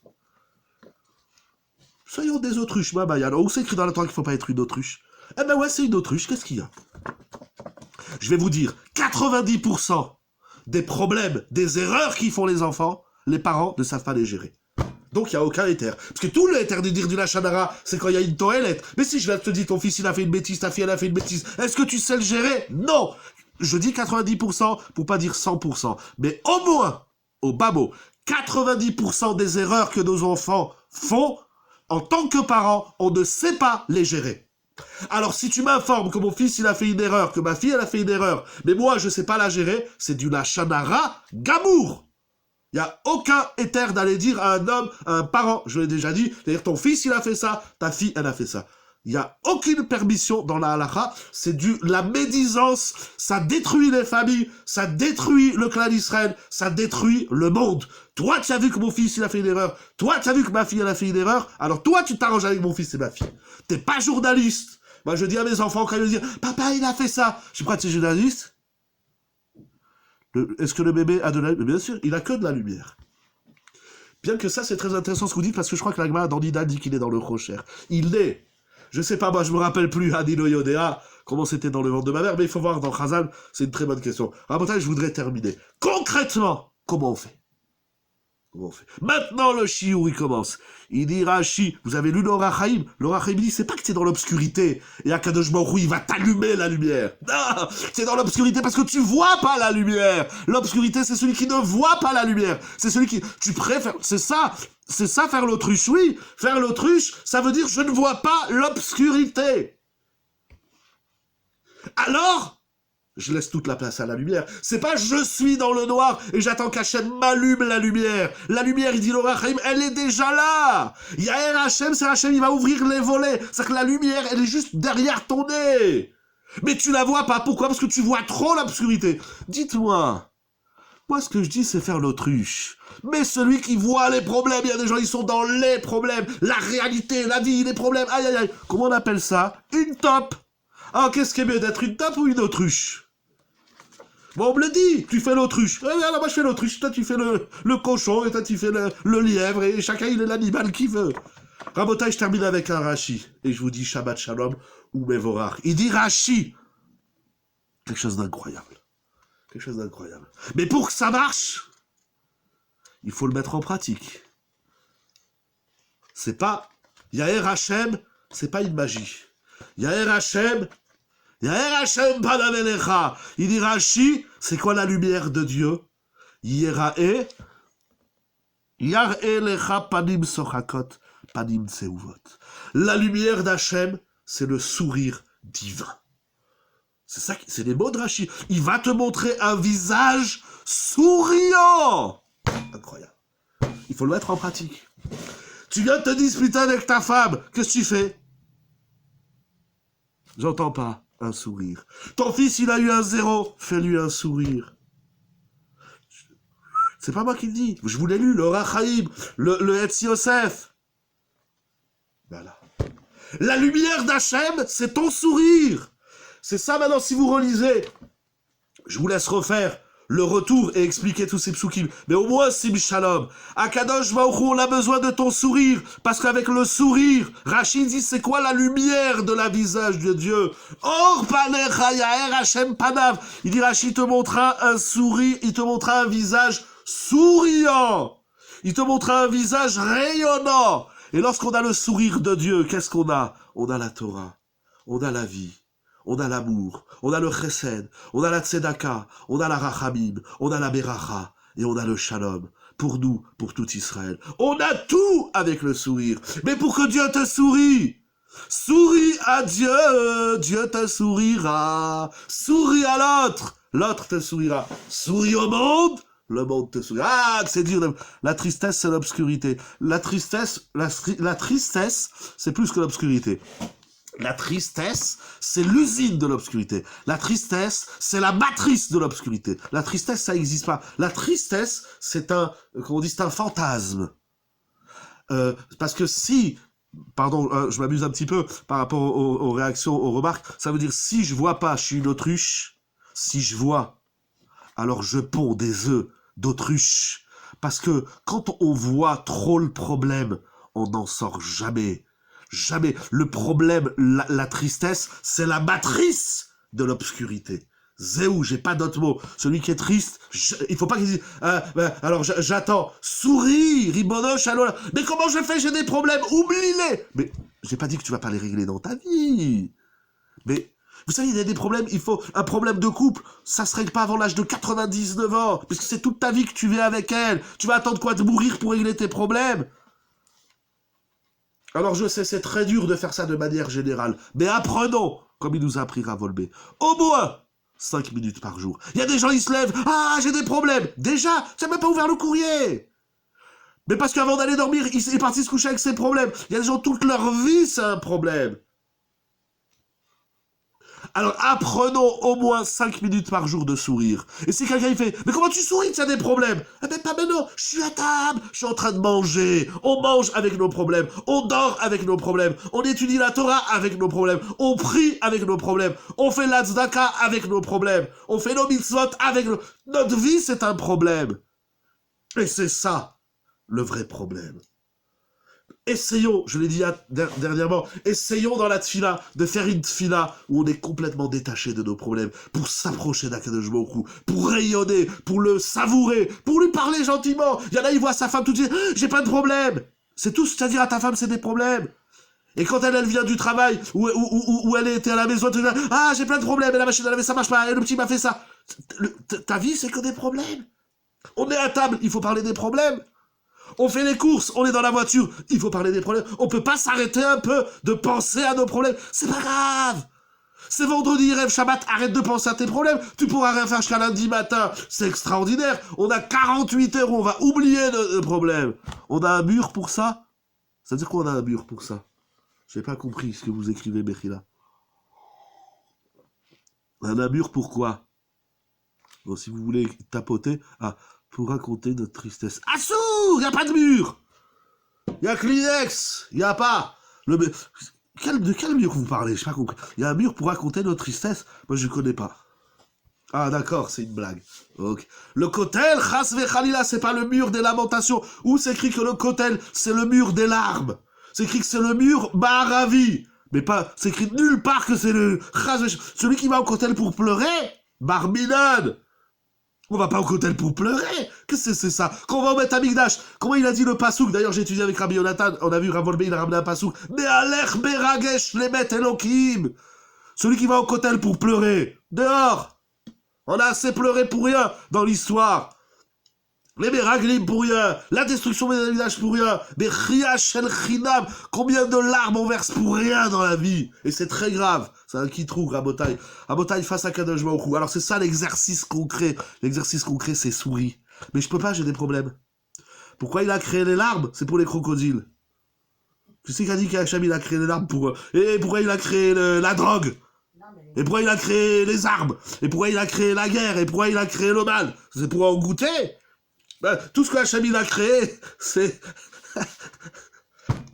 Soyons des autruches, bah, alors, où c'est écrit dans la Torah qu'il faut pas être une autruche? Eh ben ouais, c'est une autruche, qu'est-ce qu'il y a? Je vais vous dire, 90% des problèmes, des erreurs qu'ils font les enfants, les parents ne savent pas les gérer. Donc il n'y a aucun éther. Parce que tout le éther de dire du lachanara, c'est quand il y a une toilette. Mais si je viens de te dire, ton fils il a fait une bêtise, ta fille elle a fait une bêtise, est-ce que tu sais le gérer? Non. Je dis 90% pour pas dire 100%. Mais au moins, au bas mot, 90% des erreurs que nos enfants font, en tant que parents, on ne sait pas les gérer. Alors si tu m'informes que mon fils il a fait une erreur, que ma fille elle a fait une erreur, mais moi je sais pas la gérer, c'est du lachanara gamour. Il n'y a aucun éther d'aller dire à un homme, à un parent, je l'ai déjà dit, c'est-à-dire ton fils il a fait ça, ta fille elle a fait ça. Il n'y a aucune permission dans la halakha, c'est la médisance, ça détruit les familles, ça détruit le clan d'Israël, ça détruit le monde. Toi tu as vu que mon fils il a fait une erreur, toi tu as vu que ma fille elle a fait une erreur, alors toi tu t'arranges avec mon fils et ma fille. T'es pas journaliste. Moi je dis à mes enfants quand ils me disent, papa il a fait ça, je sais pas, tu es journaliste? Est-ce que le bébé a de la lumière? Bien sûr, il a que de la lumière. Bien que ça, c'est très intéressant ce que vous dites, parce que je crois que la Gemara dans Nida dit qu'il est dans le Rocher. Il est, je sais pas, moi je me rappelle plus, Adino Yodéa, comment c'était dans le ventre de ma mère, mais il faut voir dans Khazan, c'est une très bonne question. Rabotage, je voudrais terminer. Concrètement, comment on fait? Maintenant, le shiur, il commence. Il dit, Rashi, vous avez lu l'Orachaim? L'Orachaim dit, c'est pas que t'es dans l'obscurité. Et Akadosh Baruch Hu, il va t'allumer la lumière. Non, t'es dans l'obscurité parce que tu vois pas la lumière. L'obscurité, c'est celui qui ne voit pas la lumière. C'est celui qui, tu préfères, c'est ça faire l'autruche, oui. Faire l'autruche, ça veut dire, je ne vois pas l'obscurité. Alors, je laisse toute la place à la lumière. C'est pas je suis dans le noir et j'attends qu'Hachem m'allume la lumière. La lumière, il dit l'Orachaim, elle est déjà là. Yaher Hachem, c'est Hachem, il va ouvrir les volets. C'est-à-dire que la lumière, elle est juste derrière ton nez. Mais tu la vois pas. Pourquoi? Parce que tu vois trop l'obscurité. Dites-moi. Moi, ce que je dis, c'est faire l'autruche. Mais celui qui voit les problèmes, il y a des gens, ils sont dans les problèmes. La réalité, la vie, les problèmes. Aïe, aïe, aïe. Comment on appelle ça? Une top. Ah, qu'est-ce qui est mieux, d'être une top ou une autruche? Bon, on me le dit, tu fais l'autruche. Alors moi je fais l'autruche, toi tu fais le cochon, et toi tu fais le lièvre, et chacun il est l'animal qu'il veut. Rabotai, je termine avec un Rashi, et je vous dis Shabbat Shalom ou Mevorach. Il dit Rashi. Quelque chose d'incroyable. Quelque chose d'incroyable. Mais pour que ça marche, il faut le mettre en pratique. C'est pas Yaher Hashem, c'est pas une magie. Yaher Hashem, Panamelecha. Il dit Rashi, c'est quoi la lumière de Dieu? Yerae, Lecha panim sochakot, panim seuvot. La lumière d'Hachem, c'est le sourire divin. C'est ça, c'est les mots de Rashi. Il va te montrer un visage souriant. Incroyable. Il faut le mettre en pratique. Tu viens de te disputer avec ta femme. Qu'est-ce que tu fais? J'entends pas. Un sourire. Ton fils, il a eu un 0. Fais-lui un sourire. C'est pas moi qui le dis. Je vous l'ai lu, le Rachaïm, le Etz Yosef. Voilà. La lumière d'Hachem, c'est ton sourire. C'est ça maintenant, si vous relisez. Je vous laisse refaire le retour et expliquer tous ces psukim. Mais au moins, Sim Shalom. Akadosh Baruch Hu, on a besoin de ton sourire. Parce qu'avec le sourire, Rachid dit, c'est quoi la lumière de la visage de Dieu? Or panecha yaher Hashem panav. Il dit, Rachid te montrera un sourire, il te montrera un visage souriant. Il te montrera un visage rayonnant. Et lorsqu'on a le sourire de Dieu, qu'est-ce qu'on a? On a la Torah. On a la vie. On a l'amour, on a le chesed, on a la tzedaka, on a la rachamim, on a la beracha, et on a le shalom. Pour nous, pour tout Israël. On a tout avec le sourire. Mais pour que Dieu te sourie, souris à Dieu, Dieu te sourira. Souris à l'autre, l'autre te sourira. Souris au monde, le monde te sourit. Ah, c'est dur. La tristesse, c'est l'obscurité. La tristesse, c'est plus que l'obscurité. La tristesse, c'est l'usine de l'obscurité. La tristesse, c'est la matrice de l'obscurité. La tristesse, ça n'existe pas. La tristesse, c'est un fantasme. Parce que si, pardon, je m'amuse un petit peu par rapport aux réactions, aux remarques, ça veut dire si je vois pas, je suis une autruche. Si je vois, alors je ponds des œufs d'autruche. Parce que quand on voit trop le problème, on n'en sort jamais. Jamais. Le problème, la tristesse, c'est la matrice de l'obscurité. Zéou, j'ai pas d'autre mot. Celui qui est triste, il faut pas qu'il dise alors j'attends. Souris, ribonoche, alors. Mais comment je fais? J'ai des problèmes. Oublie-les. Mais j'ai pas dit que tu vas pas les régler dans ta vie. Mais vous savez, il y a des problèmes. Il faut un problème de couple. Ça se règle pas avant l'âge de 99 ans, puisque c'est toute ta vie que tu vis avec elle. Tu vas attendre quoi de mourir pour régler tes problèmes? Alors je sais, c'est très dur de faire ça de manière générale, mais apprenons, comme il nous a appris Ravolbé, au moins 5 minutes par jour. Il y a des gens, ils se lèvent, ah, j'ai des problèmes. Déjà, tu n'as même pas ouvert le courrier. Mais parce qu'avant d'aller dormir, il est parti se coucher avec ses problèmes. Il y a des gens, toute leur vie, c'est un problème. Alors apprenons au moins 5 minutes par jour de sourire. Et si quelqu'un il fait « Mais comment tu souris, tu as des problèmes ?» Eh ben pas maintenant, je suis à table, je suis en train de manger. On mange avec nos problèmes, on dort avec nos problèmes, on étudie la Torah avec nos problèmes, on prie avec nos problèmes, on fait la tzedaka avec nos problèmes, on fait nos mitzvot avec nos... Notre vie, c'est un problème. Et c'est ça, le vrai problème. Essayons, je l'ai dit dernièrement, essayons dans la tfila de faire une tfila où on est complètement détaché de nos problèmes, pour s'approcher d'Akadosh Baruch Hu, pour rayonner, pour le savourer, pour lui parler gentiment. Il y en a, il voit sa femme tout de suite, j'ai pas de problème. C'est tout ce que tu as à dire à ta femme, c'est des problèmes. Et quand elle vient du travail, où elle était à la maison, tu dis, ah, j'ai plein de problèmes, et la machine à laver, ça marche pas, et le petit m'a fait ça. Ta vie, c'est que des problèmes. On est à table, il faut parler des problèmes. On fait les courses, on est dans la voiture, il faut parler des problèmes. On peut pas s'arrêter un peu de penser à nos problèmes. C'est pas grave. C'est vendredi, rêve Shabbat, arrête de penser à tes problèmes. Tu pourras rien faire jusqu'à lundi matin. C'est extraordinaire. On a 48 heures où on va oublier nos problèmes. On a un mur pour ça? Ça veut dire qu'on a un mur pour ça? J'ai pas compris ce que vous écrivez, Bechila. On a un mur pourquoi? Bon, si vous voulez tapoter... Ah, pour raconter notre tristesse. Assou, y a pas de mur. Y a Kleenex, y a pas. De quel mur vous parlez? J'ai pas compris. Y a un mur pour raconter notre tristesse? Moi, je connais pas. Ah, d'accord, c'est une blague. Okay. Le kotel, chas vechalila, c'est pas le mur des lamentations. Où c'est écrit que le kotel, c'est le mur des larmes. C'est écrit que c'est le mur baravi. Mais pas, c'est écrit nulle part que c'est le chas. Celui qui va au kotel pour pleurer, barminade. On va pas au kotel pour pleurer. Qu'est-ce que c'est ça? Quand on va au Beth Amikdash, comment il a dit le pasouk? D'ailleurs, j'ai étudié avec Rabbi Yonatan, on a vu Ravolbe, il a ramené un pasouk. Me'alech beragesh lemet Elokim. Celui qui va au kotel pour pleurer. Dehors. On a assez pleuré pour rien dans l'histoire. Les Meraglim pour rien. La destruction des villages pour rien. Mais Chiash el Chinam. Combien de larmes on verse pour rien dans la vie? Et c'est très grave. C'est un kitrou, Rabotai. Rabotai face à Kadosh Baruch Hu. Alors c'est ça l'exercice concret. L'exercice concret, c'est souris. Mais je peux pas, j'ai des problèmes. Pourquoi il a créé les larmes? C'est pour les crocodiles. Tu sais qu'a dit qu'Hacham il a créé les larmes pour... Et pourquoi il a créé la drogue? Et pourquoi il a créé les armes? Et pourquoi il a créé la guerre? Et pourquoi il a créé le mal? C'est pour en goûter? Ben, tout ce que Hacham il a créé, c'est...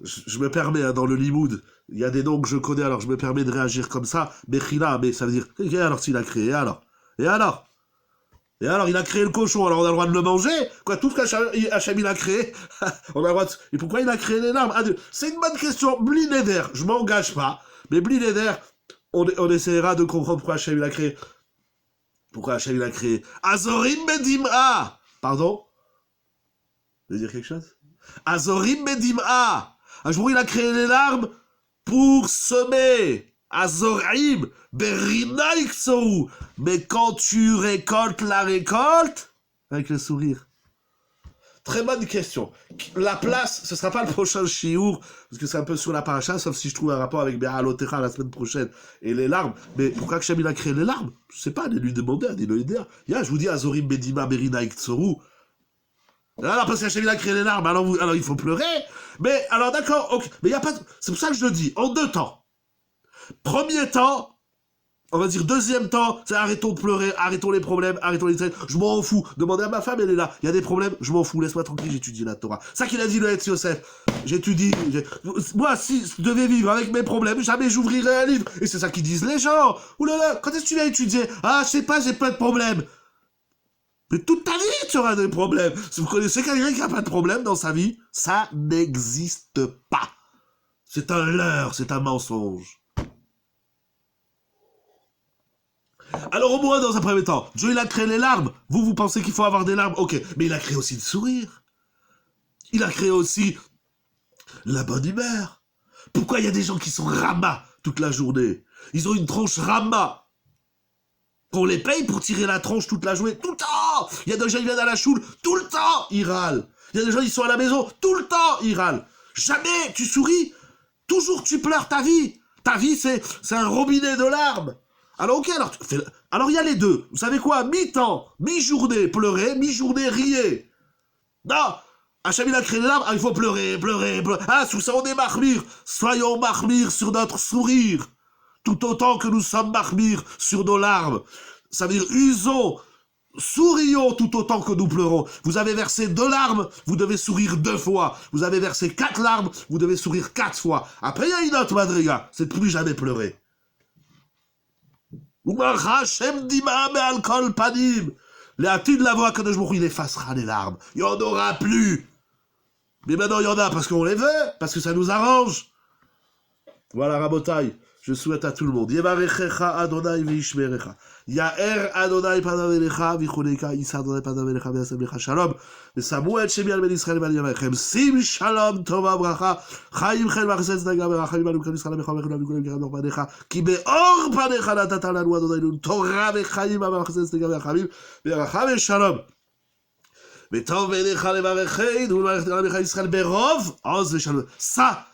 je me permets, hein, dans le limoud, il y a des noms que je connais, alors je me permets de réagir comme ça, Bechila, mais ça veut dire, et alors s'il a créé, et alors, il a créé le cochon, alors on a le droit de le manger? Quoi, tout ce qu'Hacham il a créé, on a le droit de... Et pourquoi il a créé les larmes? C'est une bonne question, Blinéder, je m'engage pas, mais Blinéder, on essaiera de comprendre pourquoi Hacham il a créé. Pourquoi Hacham il a créé Azorim Bedim'a. Pardon? Vous voulez dire quelque chose? Azorim Bedim'a. Un jour, il a créé les larmes pour semer. Azorim Berinaikso. Mais quand tu récoltes la récolte, avec le sourire. Très bonne question. La place, ce sera pas le prochain chiour, parce que c'est un peu sur la paracha, sauf si je trouve un rapport avec Béalotecha la semaine prochaine et les larmes. Mais pourquoi Hachem il a créé les larmes? Je sais pas, allez lui demander, allez lui dire. Je vous dis, Azorim Bedima Berina Iktsoru. Alors, parce qu'Hachem il a créé les larmes, alors il faut pleurer. Mais, alors d'accord, ok. Mais il y a pas de... C'est pour ça que je le dis, en 2 temps. Premier temps, on va dire deuxième temps, c'est arrêtons de pleurer, arrêtons les problèmes, arrêtons les traits. Je m'en fous. Demandez à ma femme, elle est là. Il y a des problèmes, je m'en fous. Laisse-moi tranquille, j'étudie la Torah. Ça qu'il a dit le Hetz Yosef. J'étudie. Moi, si je devais vivre avec mes problèmes, jamais j'ouvrirais un livre. Et c'est ça qu'ils disent les gens. Ouh là là, quand est-ce que tu vas étudier? Ah, je sais pas, j'ai pas de problème. Mais toute ta vie, tu auras des problèmes. Si vous connaissez quelqu'un qui a pas de problème dans sa vie, ça n'existe pas. C'est un leurre, c'est un mensonge. Alors au moins, dans un premier temps, Dieu il a créé les larmes. Vous pensez qu'il faut avoir des larmes? Ok, mais il a créé aussi le sourire. Il a créé aussi la bonne humeur. Pourquoi il y a des gens qui sont ramas toute la journée? Ils ont une tronche rama. Qu'on les paye pour tirer la tronche toute la journée, tout le temps. Il y a des gens qui viennent à la choule, tout le temps, ils râlent. Il y a des gens qui sont à la maison, tout le temps, ils râlent. Jamais tu souris, toujours tu pleures ta vie. Ta vie, c'est un robinet de larmes. Alors ok, alors il y a les deux. Vous savez quoi? Mi-temps, mi-journée, pleurer, mi-journée, riez. Non, Hachem il a créé les larmes, il faut pleurer. Ah, sous ça on est marmire. Soyons marmire sur notre sourire. Tout autant que nous sommes marmire sur nos larmes. Ça veut dire usons, sourions tout autant que nous pleurons. Vous avez versé 2 larmes, vous devez sourire 2 fois. Vous avez versé 4 larmes, vous devez sourire 4 fois. Après il y a une autre madriga, c'est de plus jamais pleurer. Hashem dima be'alkol panim. L'étude de la voix Kadosh Baruch Hu, il effacera les larmes. Il n'y en aura plus. Mais maintenant il y en a parce qu'on les veut, parce que ça nous arrange. Voilà Rabotai. Je souhaite à tout le monde. Yevarechecha Adonai veishmerecha. Yaer Adonai panav vichoneka Isa Adonai panav ve'asem shalom. Vesamuel shemial ben Israël ben Yavechem. Sim shalom tova bracha. Chaim chen v'achesed tzedakah v'rachamim anu kol Yisrael v'chol v'chol v'chol v'chol v'chol panecha. Ki be'or panecha natata lanu Adonai nun Torah v'chaim v'achesed tzedakah v'rachamim v'rachamim shalom. Ça,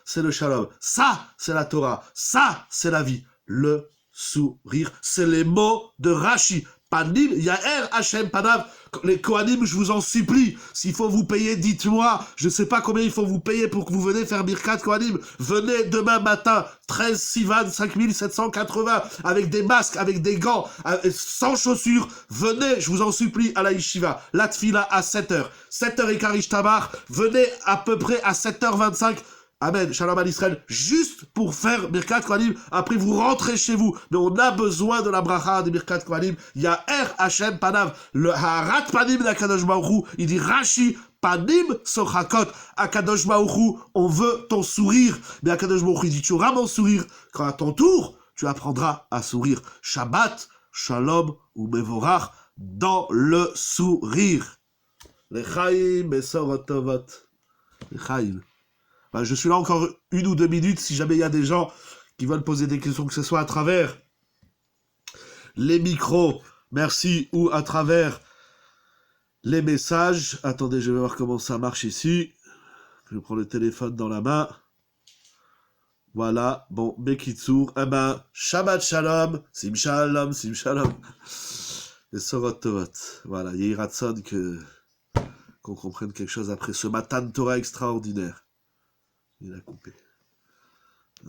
c'est le shalom. Ça, c'est la Torah. Ça, c'est la vie. Le sourire. C'est les mots de Rashi. Panim, Yaher, Hashem, Panav. Les Kohanim, je vous en supplie. S'il faut vous payer, dites-moi. Je sais pas combien il faut vous payer pour que vous venez faire Birkat Kohanim. Venez demain matin, 13 Sivan, 5780, avec des masques, avec des gants, sans chaussures. Venez, je vous en supplie, à la Yeshiva. La Tfila à 7h. 7h15 Tabar. Venez à peu près à 7h25. Amen, shalom à Israël, juste pour faire Birkat Kohanim, après vous rentrez chez vous, mais on a besoin de la bracha de Birkat Kohanim, il y a Hashem Panav, le Harat Panim d'Akadosh Baruch Hu, il dit Rashi, Panim Sochakot, Akadosh Baruch Hu, on veut ton sourire, mais Akadosh Baruch Hu, il dit tu auras mon sourire, quand à ton tour, tu apprendras à sourire. Shabbat, Shalom ou Mevorach, dans le sourire. Lechaim, Besorot Tovot, Lechaim. Ben, je suis là encore 1 ou 2 minutes si jamais il y a des gens qui veulent poser des questions, que ce soit à travers les micros, merci, ou à travers les messages. Attendez, je vais voir comment ça marche ici. Je prends le téléphone dans la main. Voilà, bon, Bekitsour, Shabbat Shalom, Sim Shalom, Sim Shalom. Et Sorot Tovot. Voilà, Yehi Ratzon qu'on comprenne quelque chose après ce matin de Torah extraordinaire. Il a coupé.